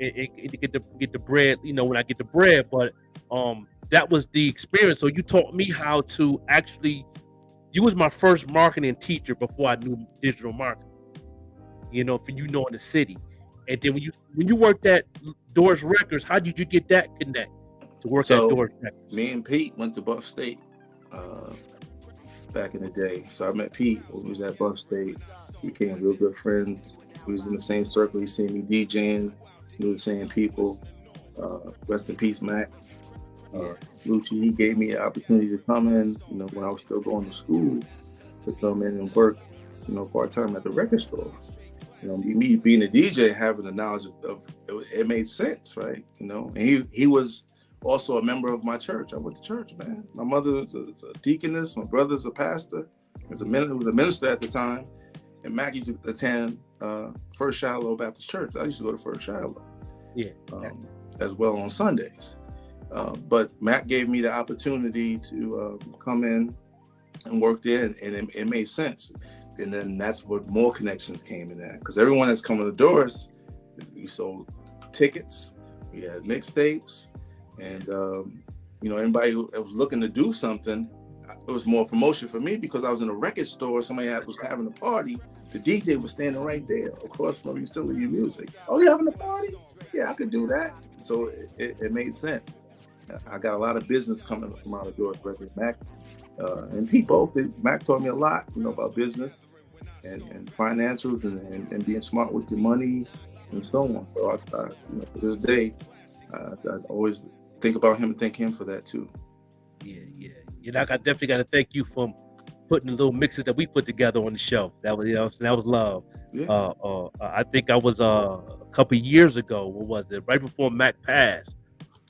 get the bread, when I get the bread. But that was the experience. So you taught me how to actually. You was my first marketing teacher before I knew digital marketing. In the city. And then when you worked at Doors Records, how did you get that connect to work at Doors Records? Me and Pete went to Buff State back in the day. So I met Pete when we was at Buff State. We became real good friends. We was in the same circle. He seen me DJing, knew the same people. Rest in peace, Mac. Lucci, he gave me an opportunity to come in, when I was still going to school, to come in and work, part-time at the record store. Me being a DJ, having the knowledge of it made sense, right? And he was also a member of my church. I went to church, man. My mother was a deaconess. My brother's a pastor. He was a minister at the time. And Mac used to attend First Shiloh Baptist Church. I used to go to First Shiloh, as well on Sundays. But Matt gave me the opportunity to come in and work there, and it made sense. And then that's what more connections came in that, because everyone that's coming to the doors, we sold tickets, we had mixtapes, and anybody who was looking to do something, it was more promotion for me because I was in a record store. Somebody was having a party. The DJ was standing right there across from Utility Music. Oh, you having a party? Yeah, I could do that. So it made sense. I got a lot of business coming from out of Doors Records. Mac and Pete both. Mac taught me a lot, about business and financials and being smart with your money and so on. So I to this day, I always think about him and thank him for that too. Yeah. I definitely got to thank you for putting the little mixes that we put together on the show. That was that was love. Yeah. I think I was a couple of years ago. What was it? Right before Mac passed.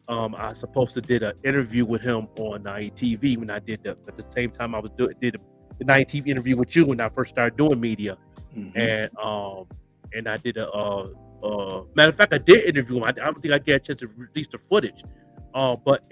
I supposed to did an interview with him on 90 TV when I did at the same time I was did the 90 TV interview with you when I first started doing media, and I did a matter of fact I did interview him. I don't think I get a chance to release the footage, but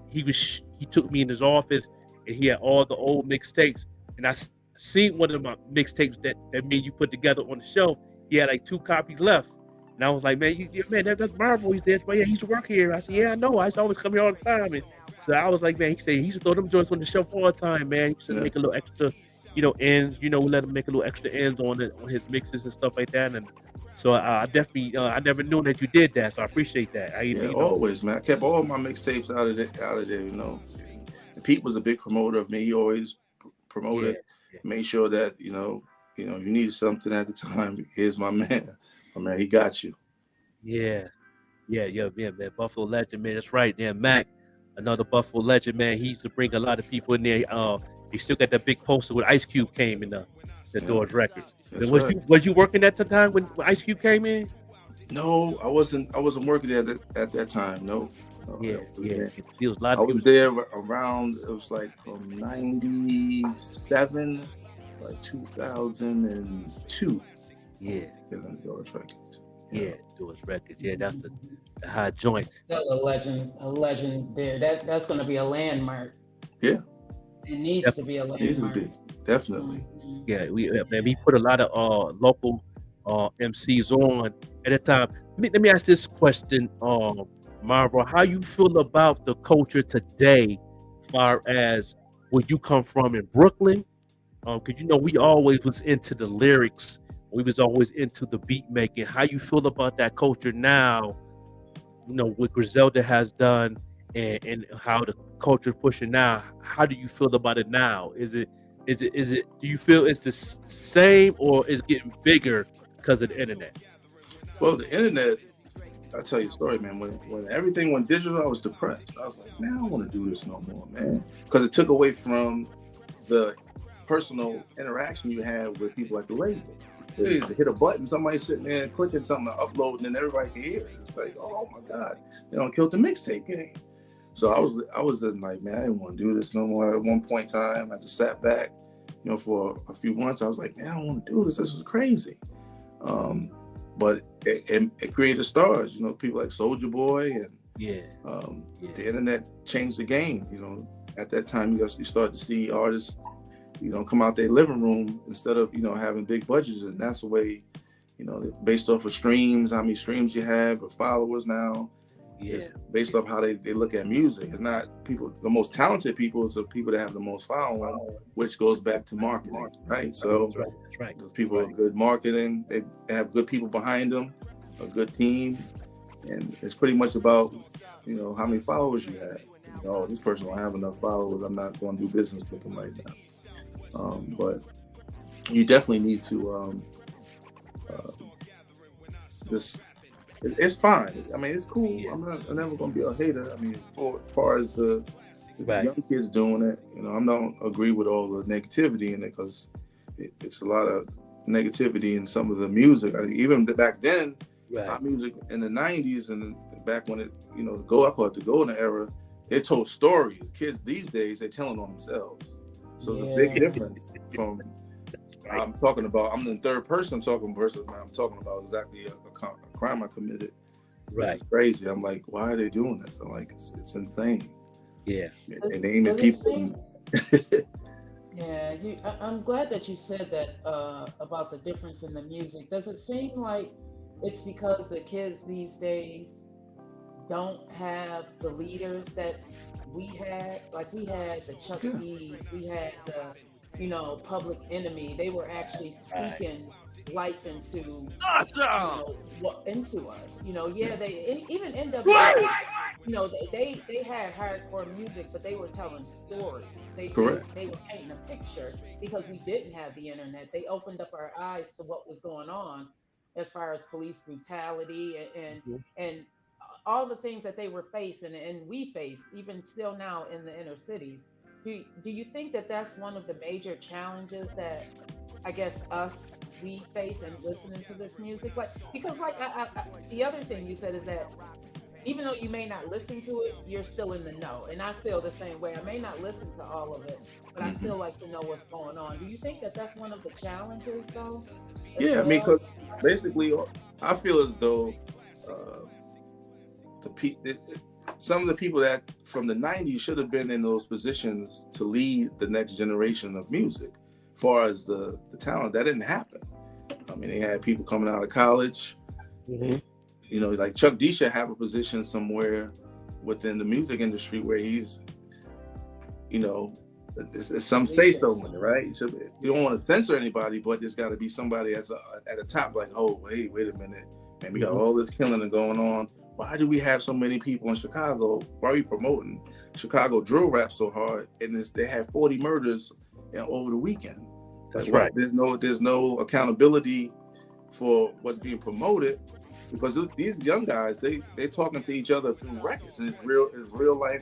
he took me in his office and he had all the old mixtapes, and I seen one of my mixtapes that me and you put together on the shelf. He had like 2 copies left. And I was like, man, that's MARVO. He's there. But yeah, he used to work here. I said, yeah, I know. I used to always come here all the time. And so I was like, man, he said he used to throw them joints on the shelf all the time, man. He used to make a little extra, ends. We let him make a little extra ends on his mixes and stuff like that. And so I definitely, I never knew that you did that. So I appreciate that. Always, man. I kept all my mixtapes out of there. And Pete was a big promoter of me. He always promoted, made sure that you needed something at the time. Here's my man. Oh, man, he got you. Yeah, man. Buffalo legend, man. That's right. Yeah, Mac, another Buffalo legend, man. He used to bring a lot of people in there. He still got that big poster with Ice Cube came in the Doors Records. Was you working at the time when Ice Cube came in? No, I wasn't working there at that time. No. Yeah. He was a lot of I was there around. It was like from 97, like 2002. Yeah. Doors Records. Yeah, Doors Records. Yeah, that's the high joint. Still a legend there. That's going to be a landmark. Yeah. It needs to be a landmark. It needs to be, definitely. Yeah, we put a lot of local MCs on at the time. Let me ask this question, MARVO. How you feel about the culture today, as far as where you come from in Brooklyn? Because we always was into the lyrics. We was always into the beat making. How you feel about that culture now what Griselda has done and how the culture is pushing now. How do you feel about it now? Is it do you feel it's the same or is it getting bigger because of the internet? Well, the internet, I'll tell you a story, man. When everything went digital, I was depressed. I was like, man, I don't want to do this no more, man. Because it took away from the personal interaction you had with people at the label. You hit a button, somebody sitting there clicking something to upload, and then everybody can hear it. It's like, oh my God, they don't kill the mixtape game. So I was like, man, I didn't want to do this no more. At one point in time, I just sat back, for a few months. I was like, man, I don't want to do this. This is crazy. But it created stars, people like Soulja Boy, and the internet changed the game. At that time, you start to see artists, come out their living room instead of, having big budgets. And that's the way, based off of streams, how many streams you have, or followers now. Yeah. It's based off how they look at music. It's not people, the most talented people is the people that have the most following, which goes back to marketing, right? So that's right. Those people are good marketing. They have good people behind them, a good team. And it's pretty much about, how many followers you have. This person don't have enough followers. I'm not going to do business with them right now. But you definitely need to just, it's fine. I mean, it's cool. I'm never going to be a hater. I mean, as far as the young kids doing it, I don't agree with all the negativity in it, because it's a lot of negativity in some of the music. Even back then, our music in the 90s and back when I call it the golden era, it told stories. Kids these days, they're telling on themselves. So the big difference from I'm talking about, I'm in third person talking versus I'm talking about exactly a crime I committed. Which is crazy. I'm like, why are they doing this? I'm like, it's insane. Yeah. And naming people. Yeah, I'm glad that you said that about the difference in the music. Does it seem like it's because the kids these days don't have the leaders that we had? Like, we had the Chuck D's, we had the, Public Enemy. They were actually speaking life into into us. They even NWA. They had hardcore music, but they were telling stories. They were painting a picture, because we didn't have the internet. They opened up our eyes to what was going on as far as police brutality and all the things that they were facing and we face even still now in the inner cities. Do you think that that's one of the major challenges that I guess we face in listening to this music? Because the other thing you said is that even though you may not listen to it, you're still in the know. And I feel the same way. I may not listen to all of it, but I still like to know what's going on. Do you think that that's one of the challenges, though? Yeah, I mean, because basically, I feel as though some of the people that from the 90s should have been in those positions to lead the next generation of music. As far as the talent, that didn't happen. I mean, they had people coming out of college. Like Chuck D should have a position somewhere within the music industry where he's, some say so in it, right? You don't want to censor anybody, but there's got to be somebody at the top, like, oh, hey, wait a minute, and we got all this killing going on. Why do we have so many people in Chicago? Why are we promoting Chicago drill rap so hard? And they have 40 murders over the weekend. That's right. There's no accountability for what's being promoted, because these young guys, they're talking to each other through records, and it's real life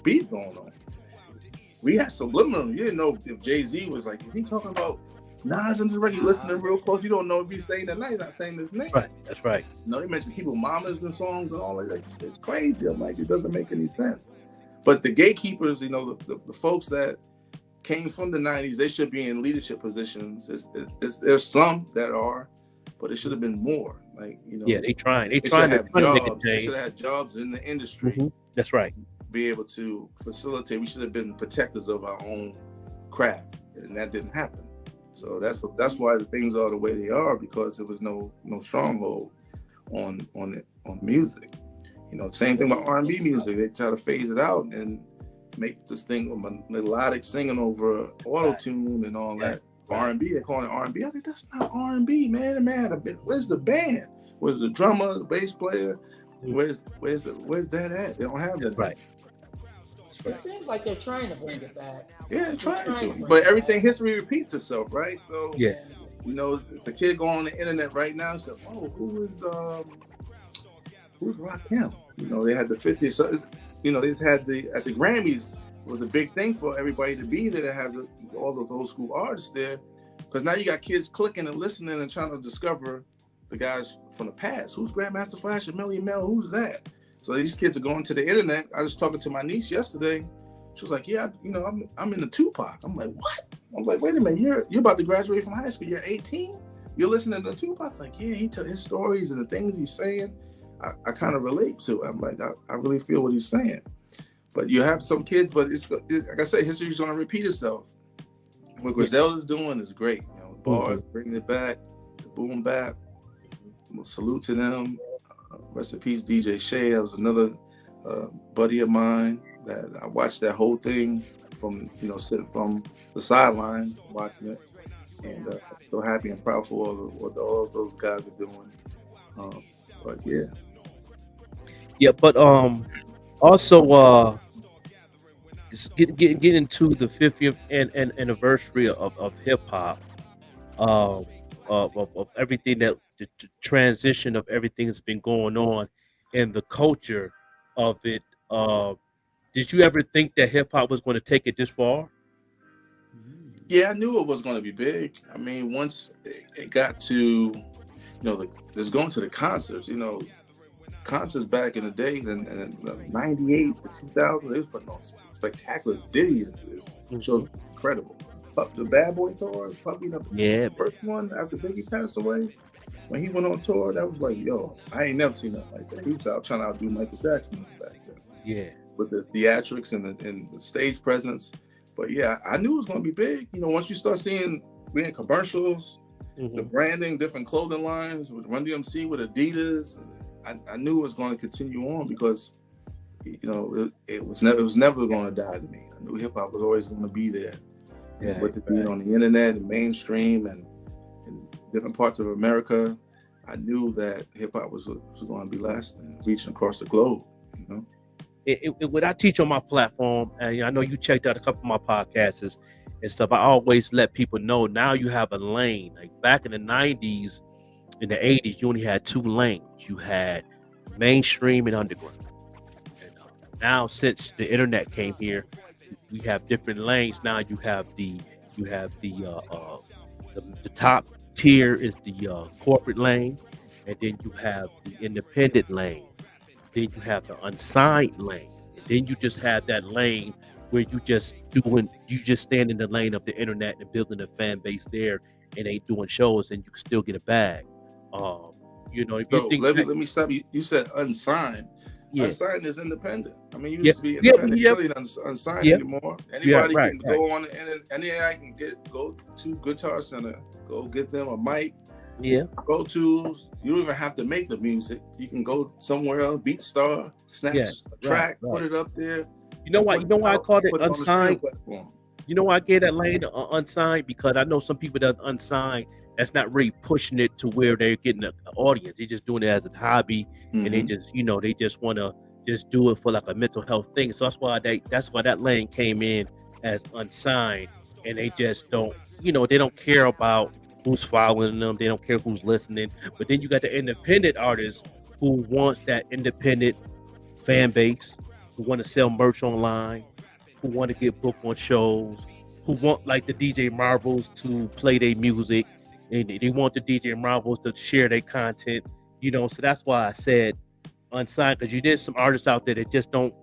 beef going on. We had subliminal. You didn't know if Jay-Z was like, is he talking about Nas in this record? You listening real close, you don't know if he's saying that name, not saying his name. Right, that's right. They mention people mamas and songs and all that. It's crazy. I'm like, it doesn't make any sense. But the gatekeepers, the folks that came from the 90s, they should be in leadership positions. There's some that are, but it should have been more. They trying. They should have had jobs in the industry. That's right. Be able to facilitate. We should have been protectors of our own craft, and that didn't happen. So that's why the things are the way they are, because there was no stronghold on music. Same thing with R&B music. They try to phase it out and make this thing with melodic singing over auto-tune and all that. R&B, they call it R&B. I think that's not R&B, man. Where's the band? Where's the drummer, the bass player? Where's that at? They don't have that. Right. It seems like they're trying to bring it back. Yeah, They're trying to. bring But it everything back. history repeats itself, right? So Yeah. you know, it's a kid going on the internet right now and said, "Oh, who's Rakim?" You know, they had the 50th. So you know, they just had at the Grammys. It was a big thing for everybody to be there to have all those old school artists there, because now you got kids clicking and listening and trying to discover the guys from the past. Who's Grandmaster Flash and Melly Mel? Who's that? So these kids are going to the internet. I was talking to my niece yesterday. She was like, "Yeah, you know, I'm in the Tupac." I'm like, "What?" I'm like, "Wait a minute, you're about to graduate from high school. You're 18. You're listening to Tupac?" Like, yeah, he tells his stories and the things he's saying. I kind of relate to it. I'm like, I really feel what he's saying. But you have some kids, but it's like I said, history's going to repeat itself. What Griselda's doing is great. You know, bars, bringing it back, the boom bap. Salute to them. Rest in peace, DJ Shay. That was another buddy of mine that I watched that whole thing from, you know, sitting from the sideline watching it, and so happy and proud for what all those guys are doing. But yeah. But also just get into the 50th anniversary of hip hop. Of everything that the transition of everything that's been going on and the culture of it. Did you ever think that hip hop was going to take it this far? Yeah, I knew it was going to be big. I mean, once it got to, you know, there's going to the concerts. You know, concerts back in the day, in 98 to 2000, they was putting on spectacular videos. It was incredible. The Bad Boy tour, Puppy, the first one after Biggie passed away. When he went on tour, that was like, yo, I ain't never seen nothing like that. He was out trying to outdo Michael Jackson back then. Yeah. With the theatrics and the stage presence. But yeah, I knew it was going to be big. You know, once you start seeing commercials, the branding, different clothing lines with Run DMC, with Adidas, I knew it was going to continue on because, you know, it was never going to die to me. I knew hip hop was always going to be there. And with it being on the internet and mainstream and in different parts of America, I knew that hip hop was going to be lasting, reaching across the globe. You know, what I teach on my platform, and I know you checked out a couple of my podcasts and stuff. I always let people know now you have a lane. Like back in the 90s, in the 80s, you only had two lanes. You had mainstream and underground. And now, since the internet came here, we have different lanes. Now you have the top tier is the corporate lane, and then you have the independent lane. Then you have the unsigned lane, and then you just have that lane where you just stand in the lane of the internet and building a fan base there, and ain't doing shows, and you can still get a bag. You know, if you think let me stop you. You said unsigned. Yeah. Unsigned is independent. I mean, you used to be independent. Really not unsigned anymore. Anybody can go on the internet. Anybody can go to Guitar Center, go get them a mic. Yeah. Pro Tools. You don't even have to make the music. You can go somewhere else, BeatStar, snatch a track, put it up there. You know why? You know why I called it unsigned? You know why I gave that lane unsigned? Because I know some people that's unsigned that's not really pushing it to where they're getting an audience. They're just doing it as a hobby, and they just, you know, they just want to just do it for like a mental health thing. So that's why that lane came in as unsigned, and they just don't, you know, they don't care about who's following them. They don't care who's listening. But then you got the independent artists who wants that independent fan base, who want to sell merch online, who want to get booked on shows, who want like the DJ MARVOs to play their music, and they want the DJ MARVOs to share their content, you know. So that's why I said unsigned, because you did some artists out there that just don't,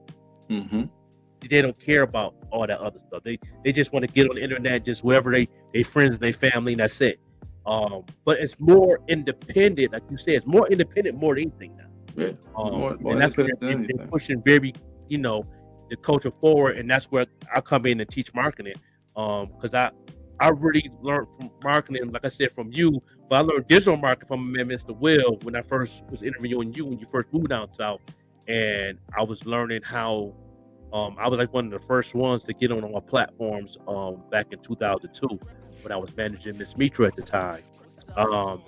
they don't care about all that other stuff. They just want to get on the internet, just wherever they friends and their family, and that's it. But it's more independent, like you said, it's more independent more than anything now. Yeah, more and that's where they're pushing very, you know, the culture forward, and that's where I come in and teach marketing. Because I really learned from marketing, like I said, from you, but I learned digital marketing from Mr. Will when I first was interviewing you when you first moved down south, and I was learning how. I was like one of the first ones to get on our platforms back in 2002 when I was managing Miss Mitra at the time,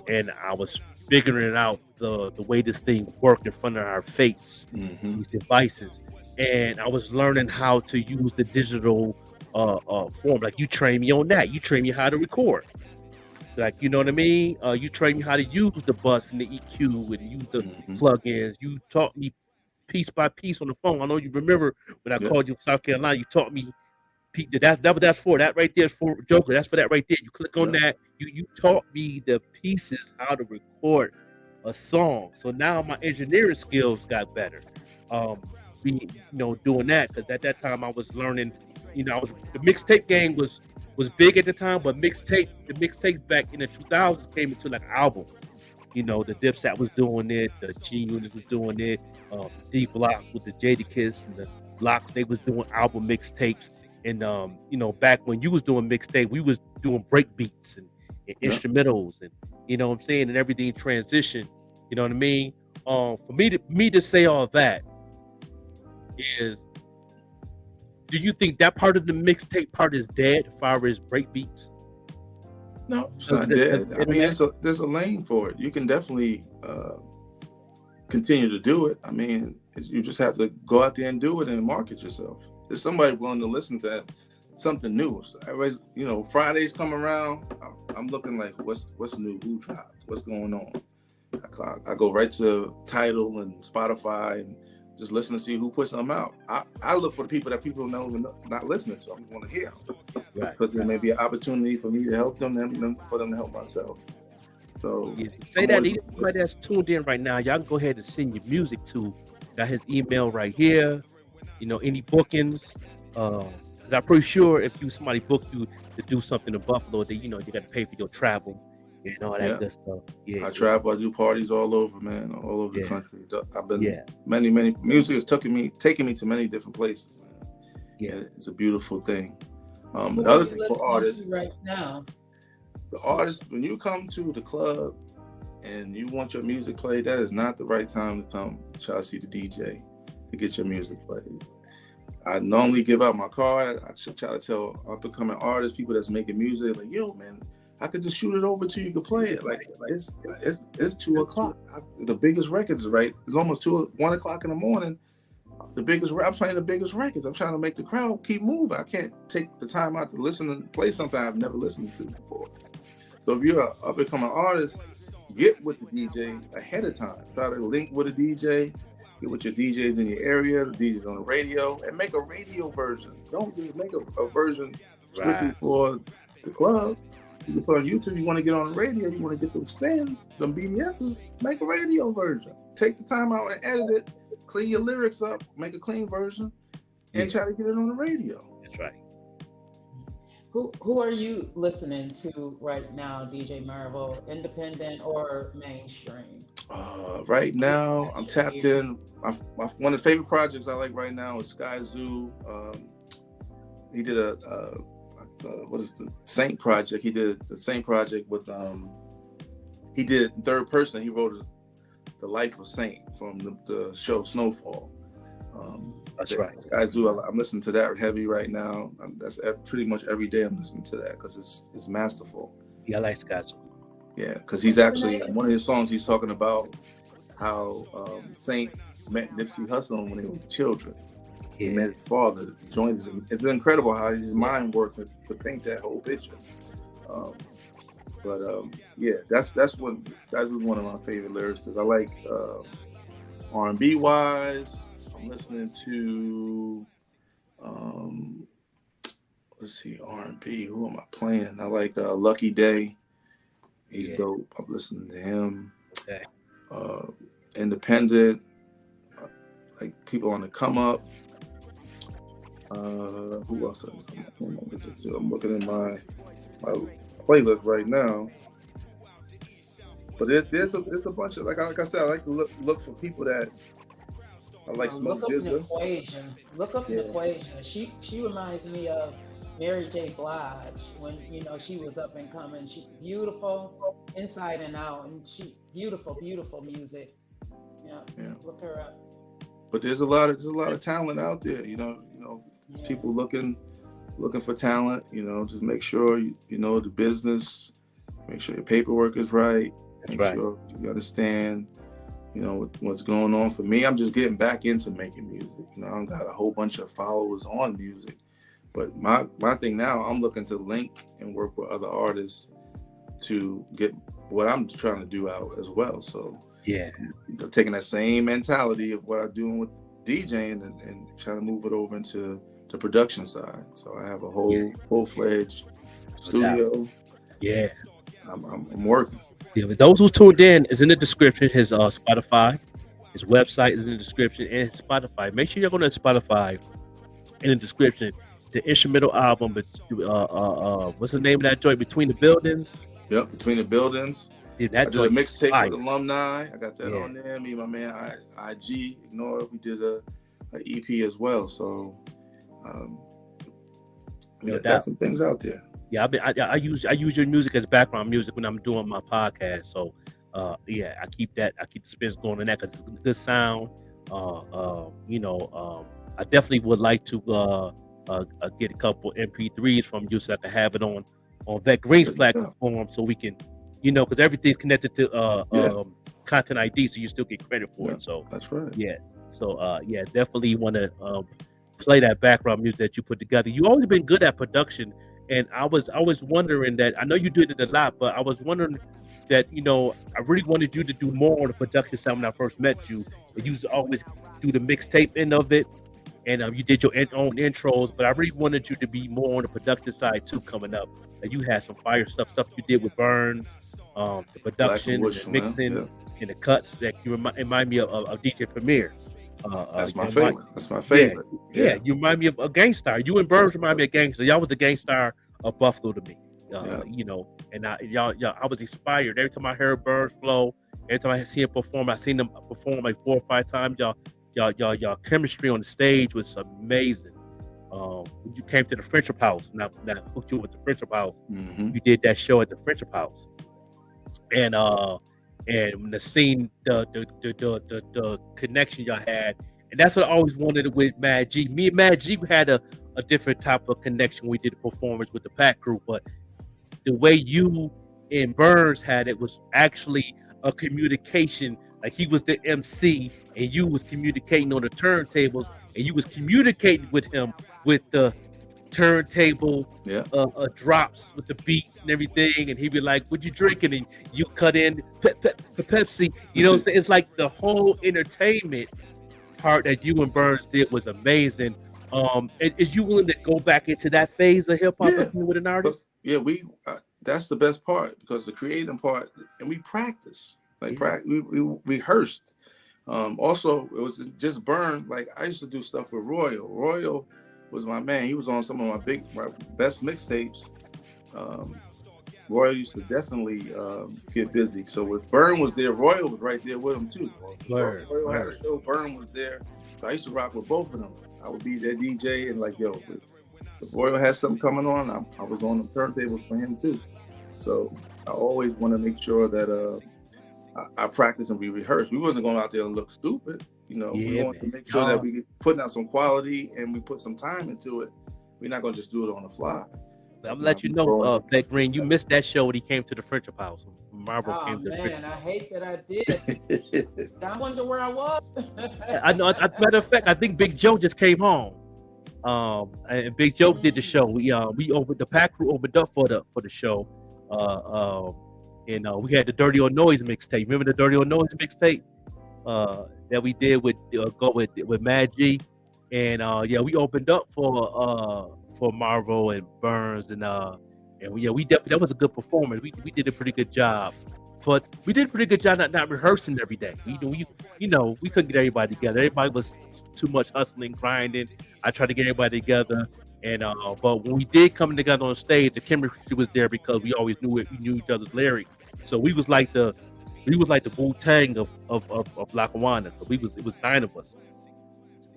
and I was figuring out the way this thing worked in front of our face, these devices, and I was learning how to use the digital form. Like you train me on that. You train me how to record. Like, you know what I mean? You train me how to use the bus and the EQ and use the plugins. You taught me piece by piece on the phone. I know you remember when I called you from South Carolina. You taught me that's for that right there is for Joker. That's for that right there. You click on that. You taught me the pieces how to record a song. So now my engineering skills got better. Doing that because at that time I was learning. The mixtape game was big at the time, but the mixtapes back in the 2000s came into like albums. The Dipset was doing it, the G Units was doing it, D Blocks with the Jadakiss and the Locks, they was doing album mixtapes. And back when you was doing mixtape, we was doing break beats and instrumentals, and you know what I'm saying, and everything transition. You know what I mean? For me to say all that is, do you think that part of the mixtape part is dead as far as break beats? No, it's not dead. I mean, there's a lane for it. You can definitely continue to do it. I mean, you just have to go out there and do it and market yourself. There's somebody willing to listen to something new. So everybody's, Fridays come around, I'm looking like, what's new? Who dropped? What's going on? I go right to Tidal and Spotify and just listen to see who puts them out. I look for the people that people know not listening to. I want to hear them. Because there may be an opportunity for me to help them and for them to help myself. So say that even somebody that's tuned in right now, y'all can go ahead and send your music to. Got his email right here. Any bookings. Because I'm pretty sure if somebody booked you to do something in Buffalo, that you got to pay for your travel and all that good stuff. Yeah, I travel. I do parties all over, man, all over the country. I've been many music has taken me to many different places, man. Yeah, it's a beautiful thing. The other thing for artists right now, the artists, when you come to the club and you want your music played, that is not the right time to come try to see the DJ to get your music played. I normally give out my card. I should try to tell up-and-coming artists, people that's making music, like, yo, man, I could just shoot it over to you. You can play it. Like it's 2:00. The biggest records, right? It's almost 1 o'clock in the morning. I'm playing the biggest records. I'm trying to make the crowd keep moving. I can't take the time out to listen and play something I've never listened to before. So if you're an up-and-coming artist, get with the DJ ahead of time. Try to link with a DJ. Get with your DJs in your area, the DJs on the radio, and make a radio version. Don't just make a version strictly for the club. You can put on YouTube, you want to get on the radio, you want to get those stands, them BBSs, make a radio version. Take the time out and edit it, clean your lyrics up, make a clean version, and try to get it on the radio. That's right. Who are you listening to right now, DJ MARVO, independent or mainstream? Right now, I'm tapped in. One of the favorite projects I like right now is Sky Zoo. He did what is the Saint project? He did the Saint project with he did third person. He wrote the life of Saint from the show Snowfall. That's right. Sky Zoo. I'm listening to that heavy right now. That's pretty much every day I'm listening to that because it's masterful. Yeah, I like Sky Zoo. Yeah, because he's actually one of his songs. He's talking about how Saint met Nipsey Hussle when they were children. He met his father. Joined him. It's incredible how his mind worked to paint that whole picture. That's one. That was one of my favorite lyricists. I like R&B wise. I'm listening to let's see, R&B. Who am I playing? I like Lucky Day. He's dope. I'm listening to him. Okay. Independent, like people on the come up. Who else is I'm looking at my playlist right now. But there's a bunch of like I said, I like to look for people that I like. Look up an equation. Look up an equation. She reminds me of Mary J. Blige when she was up and coming. She beautiful inside and out, and she beautiful music. Yeah. Look her up. But there's a lot of talent out there. People looking for talent. Just make sure you know the business. Make sure your paperwork is right. That's Make right. sure you understand, you know, what's going on. For me, I'm just getting back into making music. You know, I got a whole bunch of followers on music. But my thing now, I'm looking to link and work with other artists to get what I'm trying to do out as well. So Yeah. taking that same mentality of what I'm doing with DJing and trying to move it over into the production side. So I have a whole full-fledged studio. Yeah. I'm working. Yeah, but those who tuned in is in the description. His Spotify, his website is in the description, and his Spotify. Make sure you're going to Spotify in the description. The instrumental album, but what's the name of that joint? Between the Buildings. Yep, Between the Buildings. Dude, I that did a joint mixtape with Alumni. I got that Yeah. on there. Me and my man IG Ignore. We did a EP as well. So No got doubt. some things out there. Yeah, I use your music as background music when I'm doing my podcast. So yeah, I keep the spins going on that because it's a good sound. I definitely would like to get a couple MP3s from you so I can have it on Vet Green's platform so we can, because everything's connected to Content ID, so you still get credit for it. So that's right. Yeah. So definitely want to play that background music that you put together. You always been good at production, and I was wondering that. I know you did it a lot, but I was wondering that I really wanted you to do more on the production side when I first met you. And you used to always do the mixtape end of it, and you did your own intros. But I really wanted you to be more on the production side too coming up. And you had some fire stuff you did with Burns, the production, the mixing, and the cuts that you remind me of DJ Premier. That's my favorite. That's my favorite. Yeah, you remind me of a Gangstar. You and Burns remind me of Gangstar. Y'all was the Gangstar of Buffalo to me. And I was inspired every time I heard Burns flow. Every time I see him perform, I seen them perform like 4 or 5 times. Y'all chemistry on the stage was amazing. When you came to the Friendship House, now I hooked you with the Friendship House. Mm-hmm. You did that show at the Friendship House, and when the scene, the connection y'all had, and that's what I always wanted with Mad G. Me and Mad G had a different type of connection. We did a performance with the Pack Crew, but the way you and Burns had it was actually a communication. Like he was the MC, and you was communicating on the turntables, and you was communicating with him with the turntable drops with the beats and everything, and he'd be like, "What you drinking?" And you cut in Pepsi. So it's like the whole entertainment part that you and Burns did was amazing. Is you willing to go back into that phase of hip hop with an artist? Yeah, we that's the best part, because the creating part, and we practice. Like we rehearsed. Also, it was just Burn. Like I used to do stuff with Royal. Royal was my man. He was on some of my best mixtapes. Royal used to definitely get busy. So with Burn was there, Royal was right there with him too. Royal had a show, Burn was there. So I used to rock with both of them. I would be their DJ and like, yo, if Royal had something coming on, I was on the turntables for him too. So I always want to make sure that I practice and we rehearse. We wasn't going out there and look stupid. We wanted to make sure that we putting out some quality and we put some time into it. We're not going to just do it on the fly. I'm gonna let you know, Black Green, you missed that show when he came to the Friendship House. MARVO came to the Friendship House. I hate that I did. I wonder where I was. I know. Matter of fact, I think Big Joe just came home. And Big Joe did the show. We opened, the Pack Crew opened up for the show. And we had the Dirty or Noise mixtape. Remember the Dirty or Noise mixtape that we did with Mad G, and we opened up for MARVO and Burns, and we definitely, that was a good performance. We did a pretty good job, but we did a pretty good job not rehearsing every day. We couldn't get everybody together. Everybody was too much hustling, grinding. I tried to get everybody together. And but when we did come together on stage, the chemistry was there because we always knew it. We knew each other's lyrics, so we was like the Wu-Tang of Lackawanna. So it was 9 of us,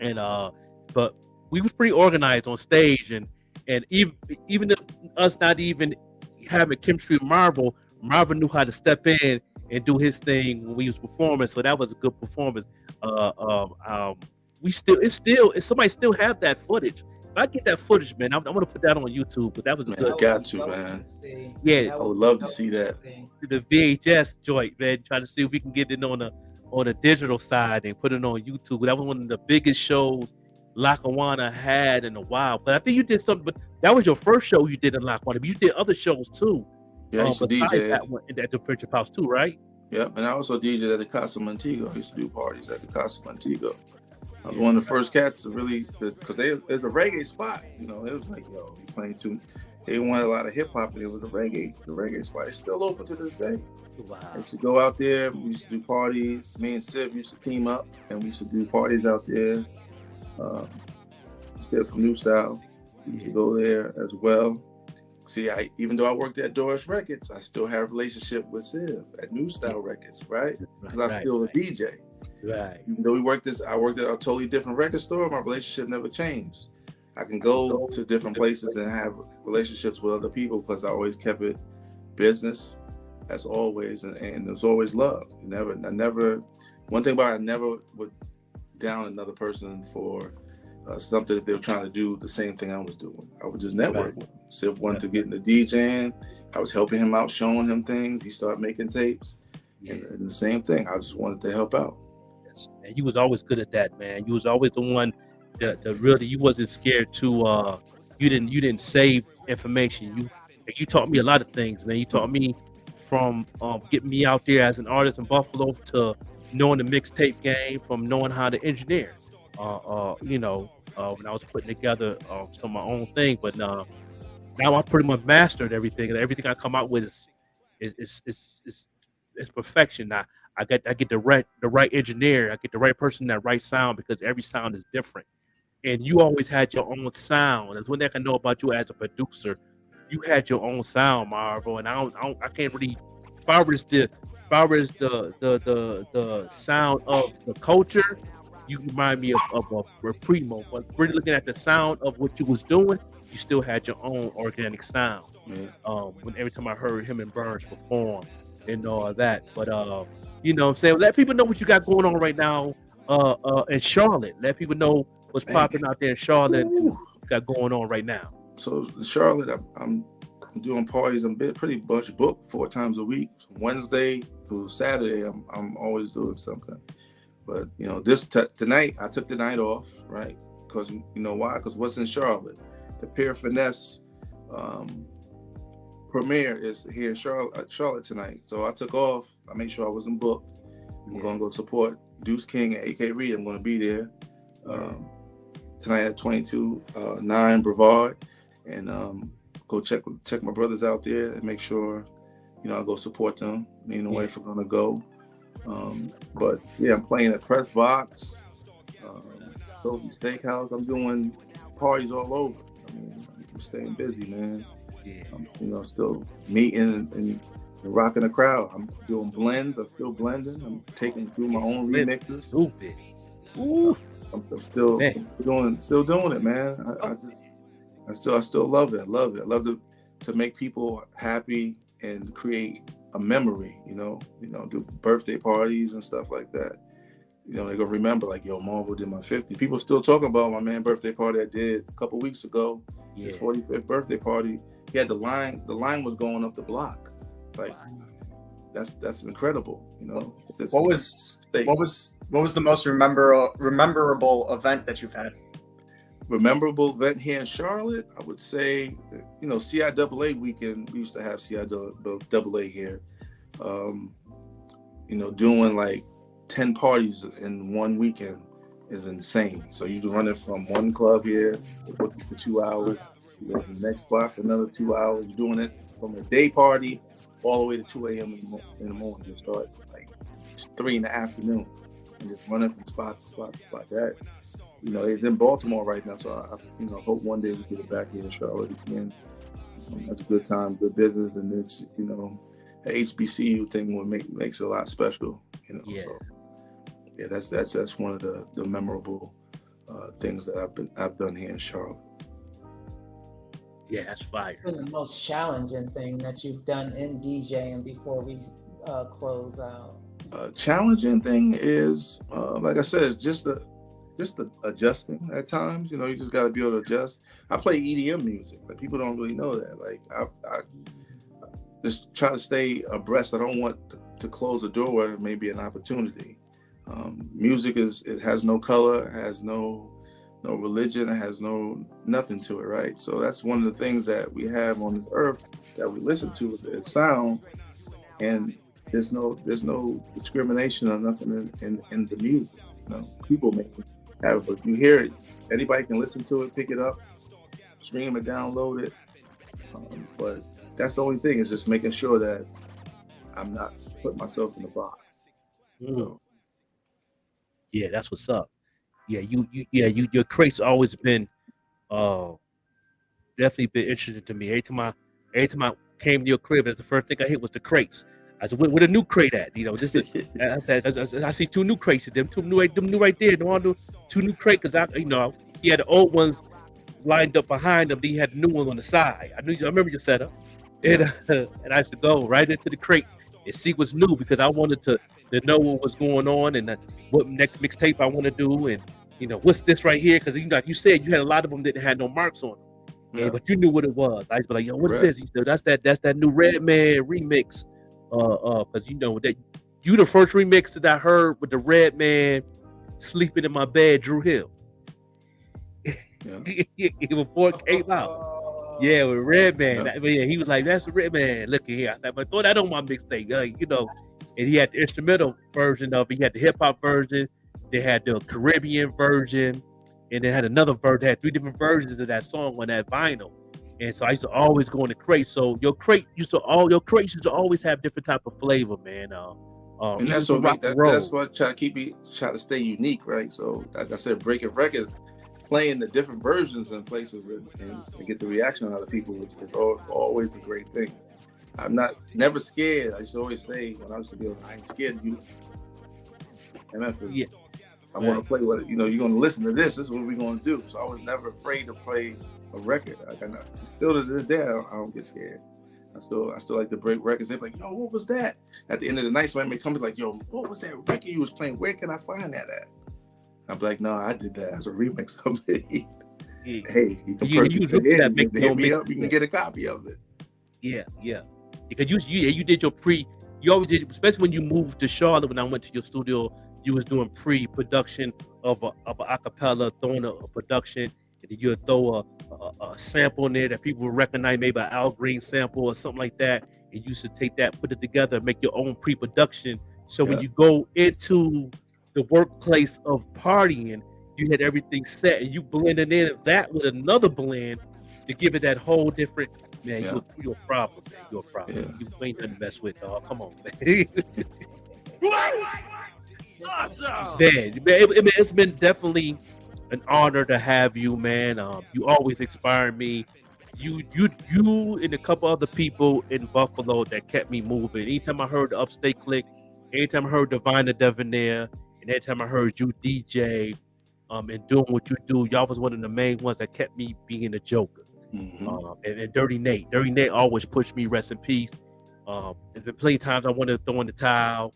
and but we was pretty organized on stage, and even if us not even having chemistry with Marvo knew how to step in and do his thing when we was performing. So that was a good performance. Somebody still have that footage. I get that footage, man, I'm gonna put that on YouTube. But that was a Man, good. I got to, man. Yeah, I would love to see that. the VHS joint, man. Try to see if we can get it on the digital side and put it on YouTube. That was one of the biggest shows Lackawanna had in a while. But I think you did something. But that was your first show you did in Lackawanna. But you did other shows too. Yeah, I used to besides DJ. that one at the Friendship House too, right? Yep, and I also DJed at the Casa Montego. I used to do parties at the Casa Montego. I was one of the first cats to really, because it's a reggae spot. You know, it was like, yo, you playing too. They wanted a lot of hip hop, and it was the reggae spot. It's still open to this day. Wow. I used to go out there. We used to do parties. Me and Siv used to team up, and we used to do parties out there. Still from New Style, we used to go there as well. See, even though I worked at Doris Records, I still have a relationship with Siv at New Style Records, right? Because I'm still a DJ. Right. Even though I worked at a totally different record store, my relationship never changed. I can go to different places and have relationships with other people because I always kept it business, as always, and there's always love. One thing about it, I never would down another person for something if they were trying to do the same thing I was doing. I would just network with him. Siv wanted to get into DJing. I was helping him out, showing him things. He started making tapes. And the same thing. I just wanted to help out. Yes. And you was always good at that, man. You was always the one that really, you wasn't scared to you didn't save information. You taught me a lot of things, man. You taught me from getting me out there as an artist in Buffalo to knowing the mixtape game, from knowing how to engineer. When I was putting together some of my own thing, but now I pretty much mastered everything, and everything I come out with is perfection. I get the right engineer, I get the right person, that right sound, because every sound is different, and you always had your own sound. That's one thing I know about you as a producer. You had your own sound, Marvo, and I can't really. If I was the sound of the culture, you remind me of a Primo, but really looking at the sound of what you was doing, you still had your own organic sound. Yeah. When every time I heard him and Burns perform and all that, but you know what I'm saying, let people know what you got going on right now in Charlotte. Let people know what's popping out there in Charlotte. Got going on right now. So in Charlotte, I'm doing parties. I'm pretty much booked 4 times a week. From Wednesday through Saturday, I'm always doing something. But you know, tonight I took the night off, right? Because you know why? Because what's in Charlotte? The Pure Finesse premiere is here in Charlotte tonight. So I took off. I made sure I wasn't booked. I'm gonna go support Deuce King and AK Reed. I'm gonna be there tonight at 22-9 Brevard, and go check my brothers out there and make sure, you know, I go support them. Me and the wife are gonna go. But yeah, I'm playing at Press Box, Sophie Steakhouse. I'm doing parties all over. I mean, I'm staying busy, man. I'm, still meeting and rocking the crowd. I'm doing blends. I'm still blending. I'm taking through my own remixes. I'm still doing it, man. I still love it. I love it. I love to make people happy and create a memory, do birthday parties and stuff like that. They're gonna remember, like, yo, MARVO did my 50. People still talking about my man birthday party I did a couple weeks ago. His 45th birthday party. He had the line was going up the block. Like, that's incredible. What was the most memorable event that you've had? Memorable event here in Charlotte, I would say, CIAA weekend. We used to have CIAA here. Doing like 10 parties in one weekend is insane. So you run it from one club here, looking for 2 hours, you go to the next spot for another 2 hours, doing it from a day party all the way to 2 a.m. in the morning. You start like 3 in the afternoon and just running from spot to spot to spot. That, it's in Baltimore right now, so I hope one day we get it back here in Charlotte again. That's a good time, good business, and it's, the HBCU thing makes it a lot special, So yeah, that's one of the memorable things that I've done here in Charlotte. Yeah, that's fire. It's been the most challenging thing that you've done in DJing before we close out. Challenging thing is, like I said, it's just just adjusting at times. You know, you just got to be able to adjust. I play EDM music. Like, people don't really know that. Like, I just try to stay abreast. I don't want to close the door where it may be an opportunity. Music it has no color, it has no religion, it has nothing to it, right? So that's one of the things that we have on this earth that we listen to is sound, and there's no discrimination or nothing in the music. You know, people may have it, but you hear it, anybody can listen to it, pick it up, stream it, download it. But that's the only thing, is just making sure that I'm not putting myself in the box. Mm. Yeah, that's what's up. Yeah, your crate's always been definitely been interesting to me. Every time I came to your crib, that's the first thing I hit was the crates. I said, where the new crate at? You know, I see two new crates. Them new right there. Two new crates, because he had the old ones lined up behind him. Then he had the new ones on the side. I remember your setup, and I used to go right into the crate and see what's new, because I wanted to know what was going on and what next mixtape I want to do, and what's this right here, because like you said, you had a lot of them didn't have no marks on them. Yeah, but you knew what it was. I was like, yo, what's this? He said, that's that new Redman remix. Because that you the first remix that I heard with the Redman sleeping in my bed, Drew Hill. Before it came out. Yeah, with Redman. Yeah, he was like, that's the Redman. Look at here. I said, but throw that on my mixtape, And he had the instrumental version of it. He had the hip hop version. They had the Caribbean version. And they had another version. They had 3 different versions of that song on that vinyl. And so I used to always go in the crate. So your crates used to always have different type of flavor, man. And that's what that's what I try to stay unique, right? So like I said, breaking records, playing the different versions in places and get the reaction out of people, which is always a great thing. I'm never scared. I used to always say when I used to be like, I ain't scared of you. MF I want to play what you're going to listen to this. This is what we're going to do. So I was never afraid to play a record. Still to this day, I don't get scared. I still like to break records. They're like, yo, what was that? At the end of the night, somebody may come and be like, yo, what was that record you was playing? Where can I find that at? I'm like, no, I did that as a remix of it. Hey, you can hit me up. You can get a copy of it. Yeah. Because you did your you always did, especially when you moved to Charlotte. When I went to your studio, you was doing pre-production of a acapella, throwing a production, and then you would throw a sample in there that people would recognize, maybe an Al Green sample or something like that. And you should take that, put it together, make your own pre-production. So when you go into the workplace of partying, you had everything set, and you blended in that with another blend to give it that whole different. Man, you're a problem, man. You're a problem. You ain't nothing to mess with, dog. Come on, man. Awesome. Man, it's been definitely an honor to have you, man. You always inspire me. You and a couple other people in Buffalo that kept me moving. Anytime I heard the Upstate Click, anytime I heard Divine the Debonair, and anytime I heard you DJ, and doing what you do, y'all was one of the main ones that kept me being a joker. Mm-hmm. And Dirty Nate always pushed me, rest in peace. There's been plenty of times I wanted to throw in the towel.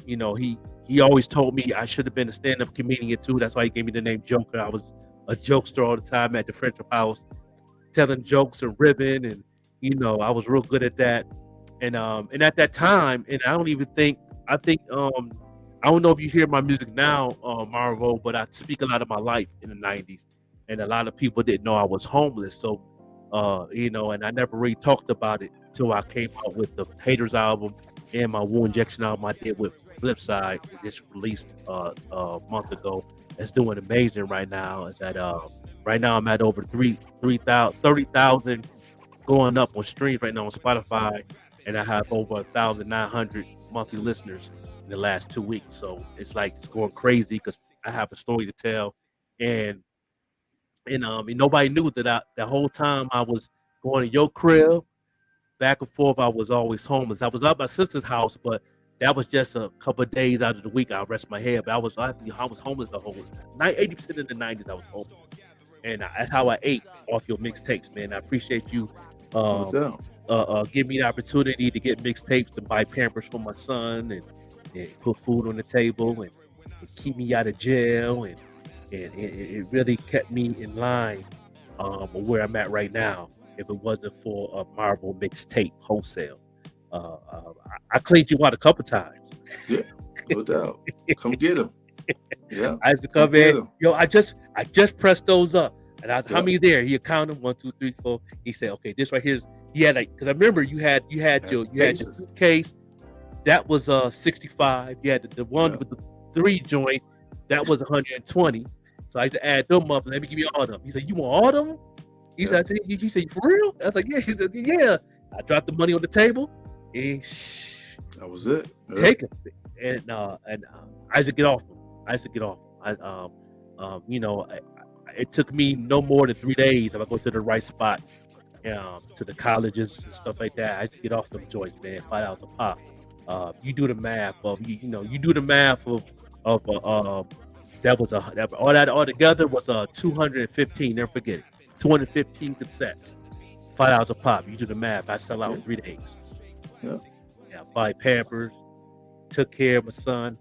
He always told me I should have been a stand-up comedian too. That's why he gave me the name Joker. I was a jokester all the time at the Friendship House, telling jokes and ribbing, and I was real good at that. And at that time, and I don't know if you hear my music now, Marvo, but I speak a lot of my life in the 90s. And a lot of people didn't know I was homeless. So, and I never really talked about it until I came out with the Haters album and my Wu Injection album I did with Flipside. It just released a month ago. It's doing amazing right now. It's at right now I'm at over 30,000 going up on streams right now on Spotify, and I have over 1,900 monthly listeners in the last 2 weeks. So it's going crazy because I have a story to tell, and nobody knew that the whole time I was going to your crib, back and forth, I was always homeless. I was at my sister's house, but that was just a couple of days out of the week. I rest my head, but I was homeless the whole 80% of the 90s. I was homeless, and that's how I ate off your mixtapes, man. I appreciate you give me the opportunity to get mixtapes, to buy Pampers for my son, and put food on the table, and keep me out of jail, and and it really kept me in line of where I'm at right now. If it wasn't for a MARVO mixtape wholesale, I cleaned you out a couple times. Yeah, no doubt. Come get him. Yeah, I used to come get in, 'em. yo, I just pressed those up. And I, how Yeah. many there? He count them 1, 2, 3, 4. He said, okay, this right here's he had like, because I remember you had your cases. case that was 65. You had the one Yeah. with the 3 joint that was 120. So I used to add them up and let me give you all of them. He said, you want all of them? He Yeah. said, he said, for real? I was like, yeah. He said, yeah. I dropped the money on the table and That was it. Yeah. take it. And I used to get off them. You know, it took me no more than 3 days if I go to the right spot, to the colleges and stuff like that. I used to get off them joints, man. $5 a pop. You do the math of you do the math of that was all that all together was 215. Never forget it. 215 cassettes, $5 a pop. You do the math. I sell out in 3 days. Yeah. Yeah, buy Pampers, took care of my son.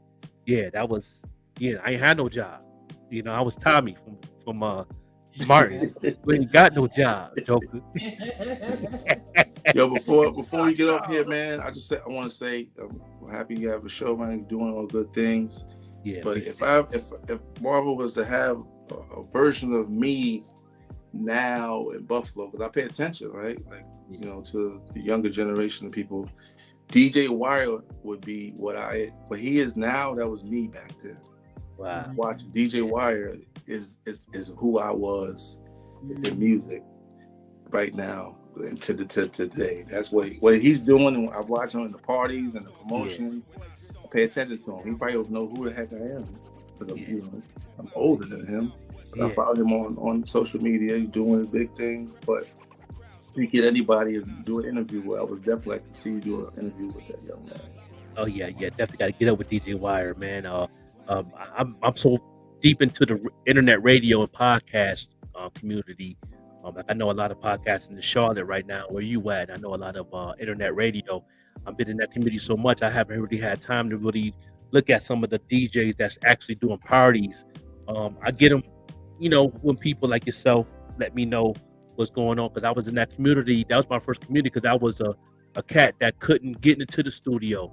Yeah, that was I ain't had no job. You know, I was Tommy from Martin. We ain't got no job, Joker. Yo, before you get off here, man, I want to say I'm happy you have a show, man. You're doing all good things. Yeah, But if MARVO was to have a version of me now in Buffalo, because I pay attention, right? Like, you know, to the younger generation of people, DJ Wire would be what he is now. That was me back then. wow. Watching DJ Wire is who I was in music right now and to today. That's what he's doing. And I watch him in the parties and the promotion. I pay attention to him. He probably don't know who the heck I am. But I'm older than him. But I follow him on social media. He's doing his big thing. But if you get anybody to do an interview with, I would definitely like to see you do an interview with that young man. Oh yeah, definitely got to get up with DJ Wire, man. I'm so deep into the internet radio and podcast community. Like I know a lot of podcasts in the Charlotte right now. Where you at? I know a lot of internet radio. I've been in that community so much, I haven't really had time to really look at some of the DJs that's actually doing parties. I get them, when people like yourself let me know what's going on, because I was in that community. That was my first community, because I was a cat that couldn't get into the studio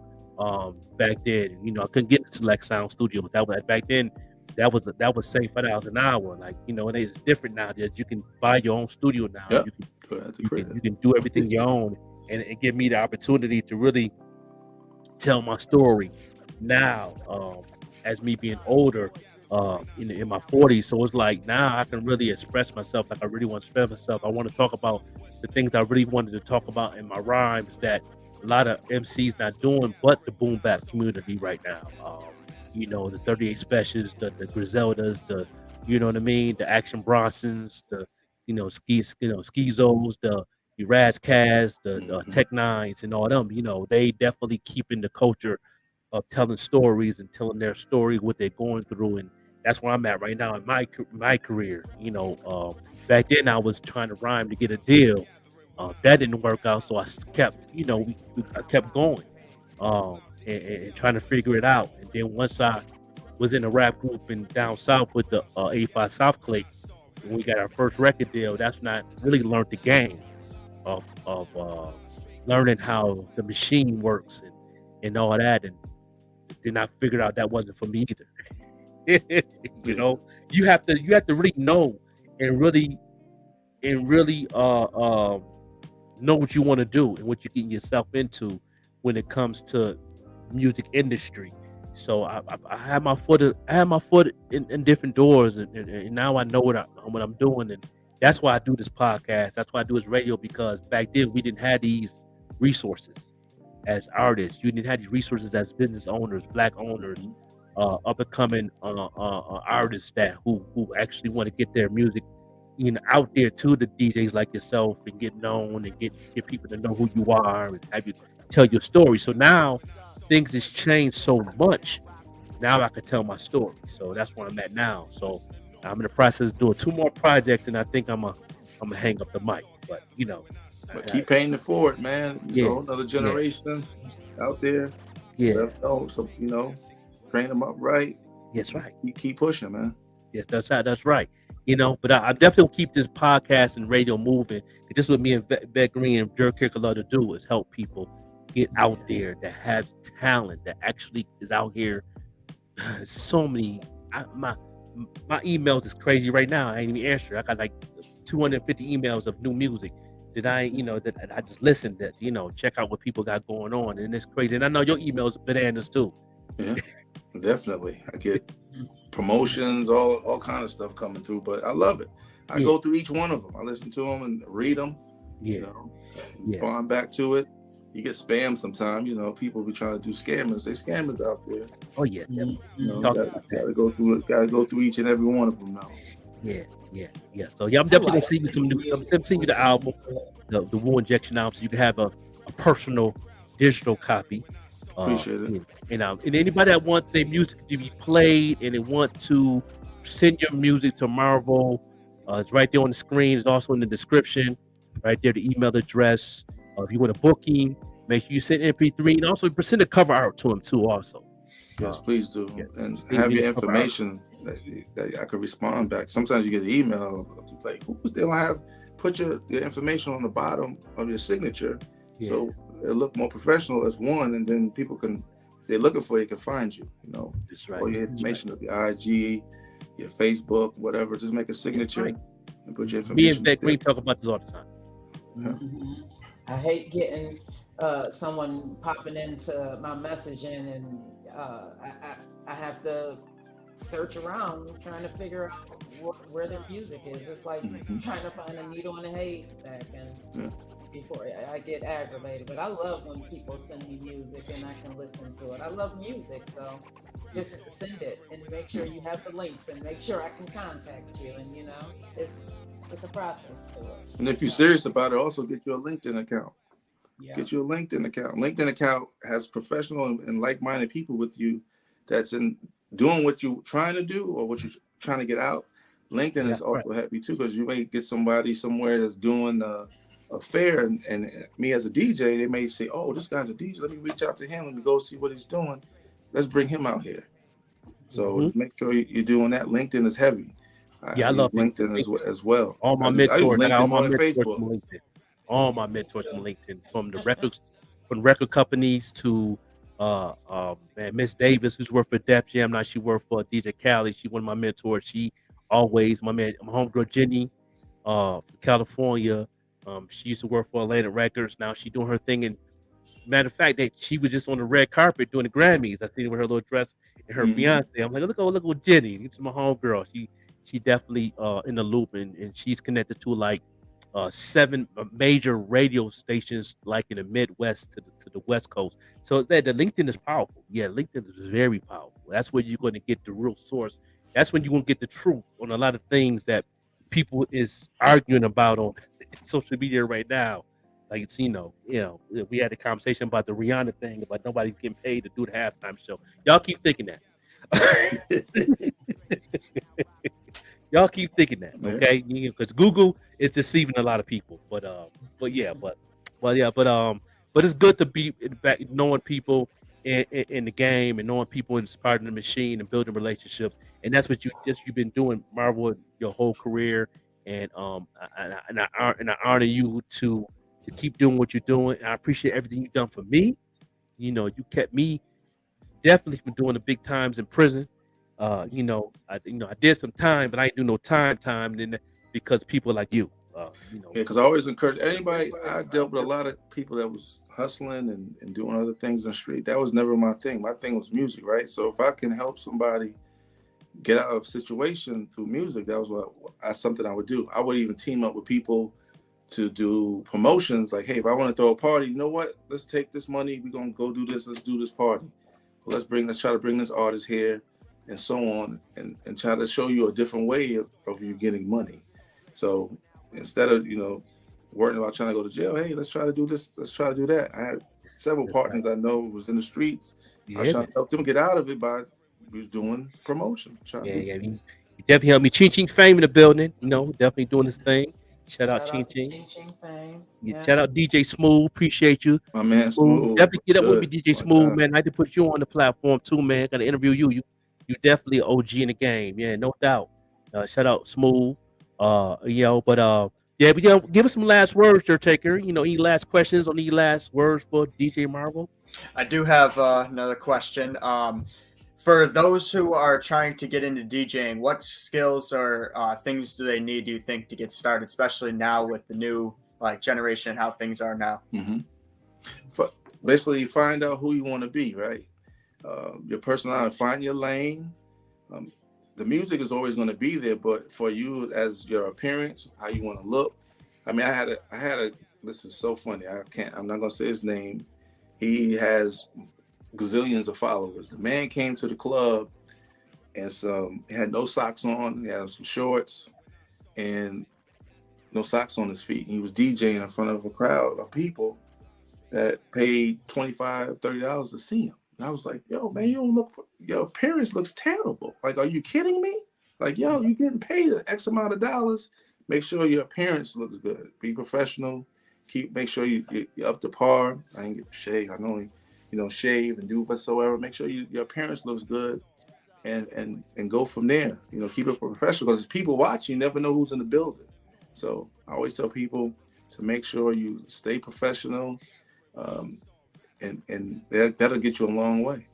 back then. I couldn't get into Select Sound Studios. That was back then. That was say $5 an hour. Like, and it's different now that you can buy your own studio now. Yep. You can do everything your own, and give me the opportunity to really tell my story now, as me being older, in my 40s. So it's like now I can really express myself like I really want to express myself. I want to talk about the things I really wanted to talk about in my rhymes that a lot of MCs not doing, but the boom bap community right now. The 38 Specials, the Griseldas, the the Action Bronsons, the Skizos, the Razzcast, the Tech Nines, and all them. They definitely keeping the culture of telling stories and telling their story, what they're going through, and that's where I'm at right now in my career. Back then I was trying to rhyme to get a deal. That didn't work out, so I kept, I kept going. And trying to figure it out. And then once I was in a rap group in down south with the 85 South Click, when we got our first record deal, that's when I really learned the game of learning how the machine works and all that. And then I figured out that wasn't for me either. You have to really know and really know what you want to do and what you're getting yourself into when it comes to music industry. So I had my foot in different doors, and now I know what I'm doing, and that's why I do this podcast. That's why I do this radio, because back then we didn't have these resources as artists. You didn't have these resources as business owners, black owners, up and coming artists who actually want to get their music out there to the DJs like yourself and get known and get people to know who you are and have you tell your story. So now things has changed so much. Now I can tell my story. So that's where I'm at now. So I'm in the process of doing 2 more projects, and I think I'm gonna hang up the mic. But but keep paying it forward, man. Another generation out there. Yeah. Let them know. So train them up right. That's right. You keep pushing, man. Yes, that's right. You know, but I definitely keep this podcast and radio moving. This is what me and Beck Green and Jerk Kirk love to do is help people get out there that have talent that actually is out here. So many. My emails is crazy right now. I ain't even answer. I got like 250 emails of new music that that I just listened that check out what people got going on, and it's crazy. And I know your emails are bananas too. Yeah, definitely. I get promotions, all kind of stuff coming through, but I love it. I go through each one of them. I listen to them and read them. Respond back to it. You get spam sometimes. People be trying to do scammers. They scammers out there. Oh yeah, gotta go through it. Gotta go through each and every one of them now. Yeah. So I'm definitely gonna send you some new. I'm sending you the album, the Wu Injection album, so you can have a personal digital copy. Appreciate it. And anybody that wants their music to be played and they want to send your music to MARVO, it's right there on the screen. It's also in the description, right there, the email address. If you want a booking, make sure you send MP3 and also send a cover art to him too. Also, yes, please do, and have your information that I could respond back. Sometimes you get an email like, they don't have put your information on the bottom of your signature, so it look more professional as one, and then people can, if they're looking for you, can find you. That's right. All your information of your IG, your Facebook, whatever. Just make a signature and put your information. Me and Beck Green talk about this all the time. Mm-hmm. I hate getting someone popping into my messaging, and I have to search around trying to figure out where their music is. It's like trying to find a needle in a haystack, and before I get aggravated. But I love when people send me music and I can listen to it. I love music, so just send it and make sure you have the links and make sure I can contact you. And it's a process to it. And if you're serious about it, also get you a LinkedIn account. Yeah. Get you a LinkedIn account. LinkedIn account has professional and like-minded people with you that's in doing what you're trying to do or what you're trying to get out. LinkedIn is also happy too, because you may get somebody somewhere that's doing a fair, and me as a DJ, they may say, "Oh, this guy's a DJ. Let me reach out to him. Let me go see what he's doing. Let's bring him out here." So just make sure you're doing that. LinkedIn is heavy. I love LinkedIn as well. All my mentors, Facebook. From LinkedIn. All my mentors from LinkedIn, from record companies to Miss Davis, who's worked for Def Jam. Now she worked for DJ Khaled. She one of my mentors. She always my homegirl Jenny, from California. She used to work for Atlantic Records. Now she's doing her thing. And matter of fact, that she was just on the red carpet doing the Grammys. I seen her with her little dress and her fiance. I'm like, look at Jenny. It's my homegirl. She definitely in the loop, and she's connected to like 7 major radio stations, like in the Midwest to the West Coast. So the LinkedIn is powerful. Yeah, LinkedIn is very powerful. That's where you're going to get the real source. That's when you're going to get the truth on a lot of things that people is arguing about on social media right now. Like it's we had a conversation about the Rihanna thing, about nobody's getting paid to do the halftime show. Y'all keep thinking that. Y'all keep thinking that, okay? Because Google is deceiving a lot of people. But it's good to be back knowing people in the game and knowing people in part of the machine and building relationships. And that's what you've been doing, MARVO, your whole career. And I honor you to keep doing what you're doing. And I appreciate everything you've done for me. You kept me definitely from doing the big times in prison. I did some time, but I didn't do no time, and then because people like you. Because I always encourage anybody. I dealt with a lot of people that was hustling and doing other things in the street. That was never my thing. My thing was music, right? So if I can help somebody get out of a situation through music, that's something I would do. I would even team up with people to do promotions. Like, hey, if I want to throw a party, you know what? Let's take this money. We're gonna go do this. Let's do this party. Let's try to bring this artist here, and so on, and try to show you a different way of you getting money. So instead of worrying about trying to go to jail, hey, let's try to do this. Let's try to do that. I had several partners I know was in the streets. I was trying to help them get out of it by doing promotion. You definitely helped me. Ching Ching Fame in the building. Definitely doing this thing. Shout out Ching Ching. Shout out DJ Smooth. Appreciate you. My man Smooth. Definitely get up with me, DJ Smooth, man. I had to put you on the platform too, man. Got to interview you. You definitely an OG in the game. Yeah, no doubt. Shout out Smooth. But yeah, but give us some last words, your taker. Any last questions or any last words for DJ Marvel? I do have another question. For those who are trying to get into DJing, what skills or things do they need, do you think, to get started, especially now with the new generation and how things are now? Mm-hmm. Basically, find out who you want to be, right? Your personality, find your lane. The music is always going to be there, but for you as your appearance, how you want to look. I mean, I had a. This is so funny. I'm not going to say his name. He has gazillions of followers. The man came to the club and he had no socks on. He had some shorts and no socks on his feet. He was DJing in front of a crowd of people that paid $25, $30 to see him. And I was like, yo, man, your appearance looks terrible. Like, are you kidding me? Like, yo, you're getting paid an X amount of dollars. Make sure your appearance looks good. Be professional. Make sure you're up to par. I ain't get to shave. I normally, shave and do whatsoever. Make sure your appearance looks good and go from there. Keep it professional because people watching, you never know who's in the building. So I always tell people to make sure you stay professional. And that'll get you a long way.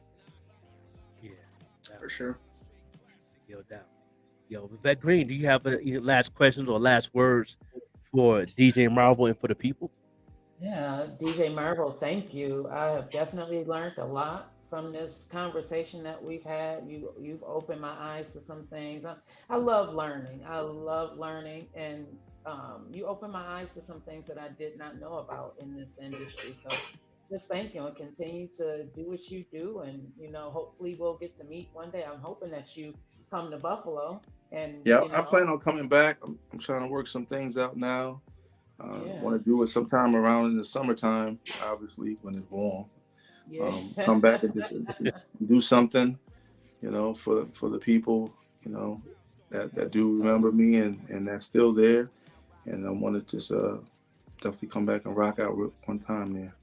Yeah, for sure. Yo, down. Yo, Vivette Green, do you have any last questions or last words for DJ Marvel and for the people? Yeah, DJ Marvel, thank you. I have definitely learned a lot from this conversation that we've had. You've opened my eyes to some things. I love learning. I love learning, and you opened my eyes to some things that I did not know about in this industry. So just thank you and continue to do what you do, and hopefully we'll get to meet one day. I'm hoping that you come to Buffalo, and yeah, I plan on coming back. I'm trying to work some things out now. Want to do it sometime around in the summertime, obviously when it's warm. Yeah. Come back and just do something, for the people, that do remember me and that's still there. And I want to just definitely come back and rock out one time there.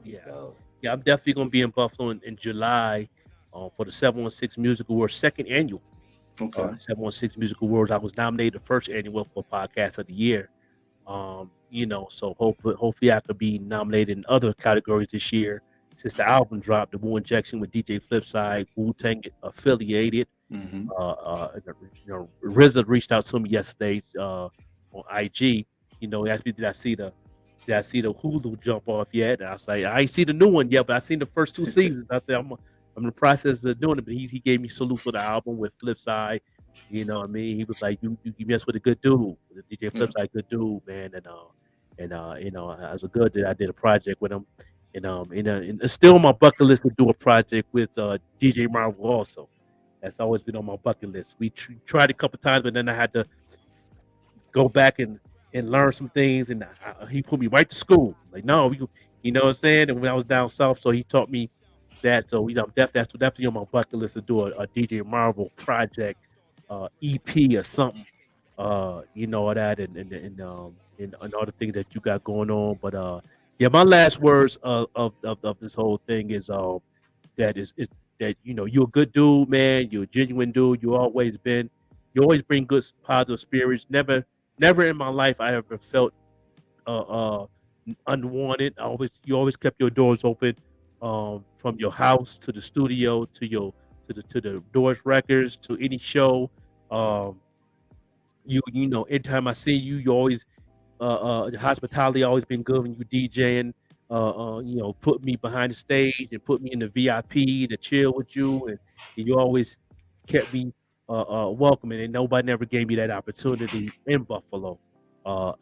Yeah, I'm definitely gonna be in Buffalo in July for the 716 Music Awards, second annual. Okay. 716 Music Awards. I was nominated the first annual for Podcast of the Year. So hopefully I could be nominated in other categories this year since the album dropped. The Wu Injection with DJ Flipside, Wu-Tang affiliated. Mm-hmm. RZA reached out to me yesterday on IG. He asked me, did I see the Hulu jump off yet? And I was like, I ain't see the new one yet, but I seen the first two seasons. I said, I'm in the process of doing it, but he gave me salute for the album with Flipside. You know what I mean? He was like, you mess with a good dude. DJ Flipside, good dude, man. And as a good dude, I did a project with him. And it's still on my bucket list to do a project with DJ Marvel also. That's always been on my bucket list. We tried a couple times, but then I had to go back and learn some things. And he put me right to school. Like, no, you know what I'm saying? And when I was down south, so he taught me that. So that's definitely on my bucket list to do a DJ Marvel project, EP or something. That and all the things that you got going on. But yeah, my last words of this whole thing is that you're a good dude, man. You're a genuine dude. You always bring good positive spirits. Never in my life I ever felt unwanted. You always kept your doors open, from your house to the studio to the Doors Records to any show. Anytime I see you, you always the hospitality always been good when you DJing. Put me behind the stage and put me in the VIP to chill with you, and you always kept me welcoming. And nobody never gave me that opportunity in Buffalo.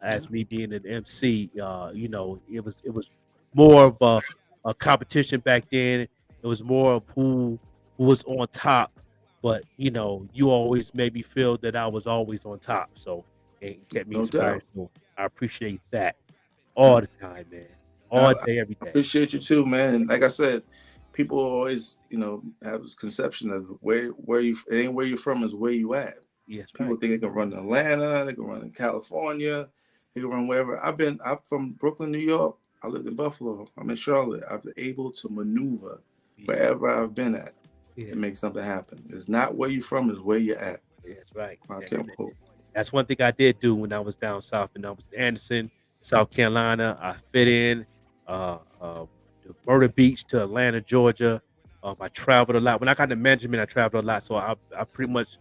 As me being an MC, it was more of a competition back then. It was more of who was on top. But you always made me feel that I was always on top. So it kept me inspired. So I appreciate that all the time, man. All day, every day. I appreciate you too, man. And like I said, people always, have this conception of where you it ain't where you're from, is where you at. Yes, people think they can run in Atlanta, they can run in California, they can run wherever. I'm from Brooklyn, New York. I lived in Buffalo. I'm in Charlotte. I've been able to maneuver wherever I've been at and make something happen. It's not where you're from, it's where you're at. That's right. I can't hope. That's one thing I did do when I was down south, and I was in Anderson, South Carolina. I fit in to Myrtle Beach to Atlanta, Georgia. I traveled a lot. When I got to management, I traveled a lot, so I pretty much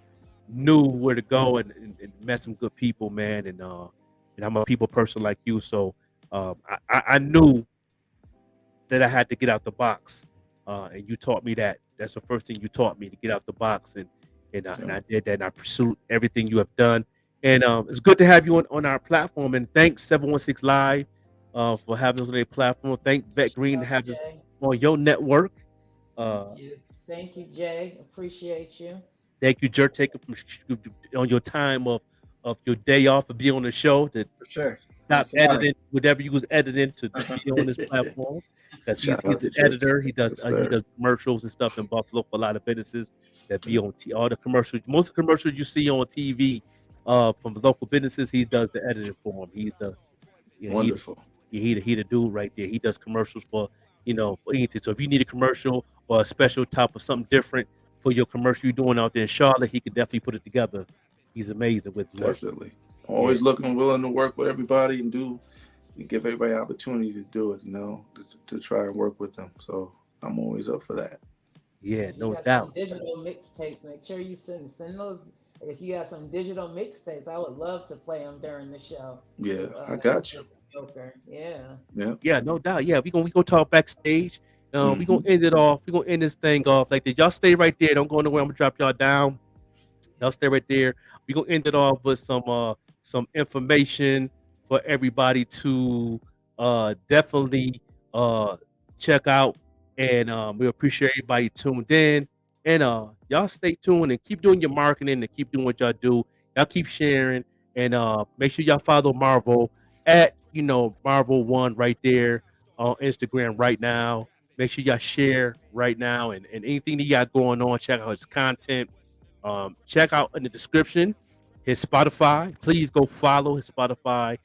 knew where to go and met some good people, man. And I'm a people person like you, so I knew that I had to get out the box, and you taught me that. That's the first thing you taught me, to get out the box, and I did that, and I pursued everything you have done. And it's good to have you on our platform. And thanks 716 Live for having us on their platform. Thank Vet Green to have us Jay. on your network. Uh, Thank you, Jay. Appreciate you. Thank you, Jerk, taking from on your time of your day off to be on the show, to For sure. stop Thanks a lot. editing whatever you was editing to Uh-huh. be on this platform. Because he's Shout out the to Jerk. editor. He does Yes, sir. commercials and stuff in Buffalo for a lot of businesses that be on all the commercials. Most of the commercials you see on TV from local businesses, he does the editing for them. He's the Wonderful. he the dude right there. He does commercials for for anything. So if you need a commercial or a special type of something different for your commercial you're doing out there in Charlotte, he can definitely put it together. He's amazing with his work. Definitely. Always looking, willing to work with everybody and give everybody opportunity to do it, to try and work with them. So I'm always up for that. Yeah, You no got doubt. some digital mixtapes. Make sure you send those. If you got some digital mixtapes, I would love to play them during the show. Yeah, I got you. Joker. Yeah. Yeah. Yeah, no doubt. Yeah, we gonna talk backstage. We gonna end it off. We gonna end this thing off like that. Y'all stay right there. Don't go nowhere. I'm gonna drop y'all down. Y'all stay right there. We gonna end it off with some information for everybody to definitely check out. And we appreciate everybody tuned in. And y'all stay tuned and keep doing your marketing and keep doing what y'all do. Y'all keep sharing and make sure y'all follow MARVO at MARVO1 right there on Instagram right now. Make sure y'all share right now and anything that you got going on. Check out his content. Check out in the description his Spotify. Please go follow his Spotify.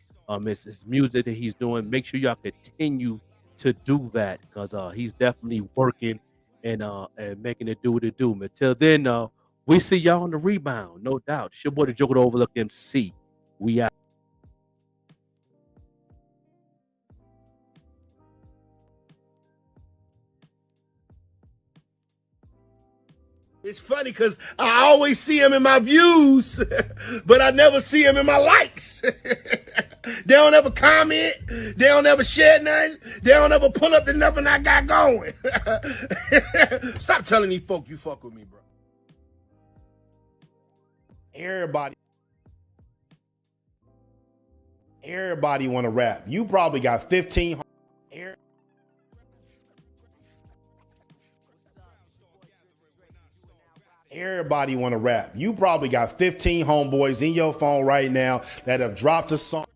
His music that he's doing. Make sure y'all continue to do that because he's definitely working and making it do what it do. But till then, we see y'all on the rebound, no doubt. It's your boy the Joker, the Overlook MC. We out. It's funny because I always see him in my views, but I never see him in my likes. They don't ever comment. They don't ever share nothing. They don't ever pull up the nothing I got going. Stop telling these folk you fuck with me, bro. Everybody want to rap. You probably got 15. Everybody want to rap. You probably got 15 homeboys in your phone right now that have dropped a song.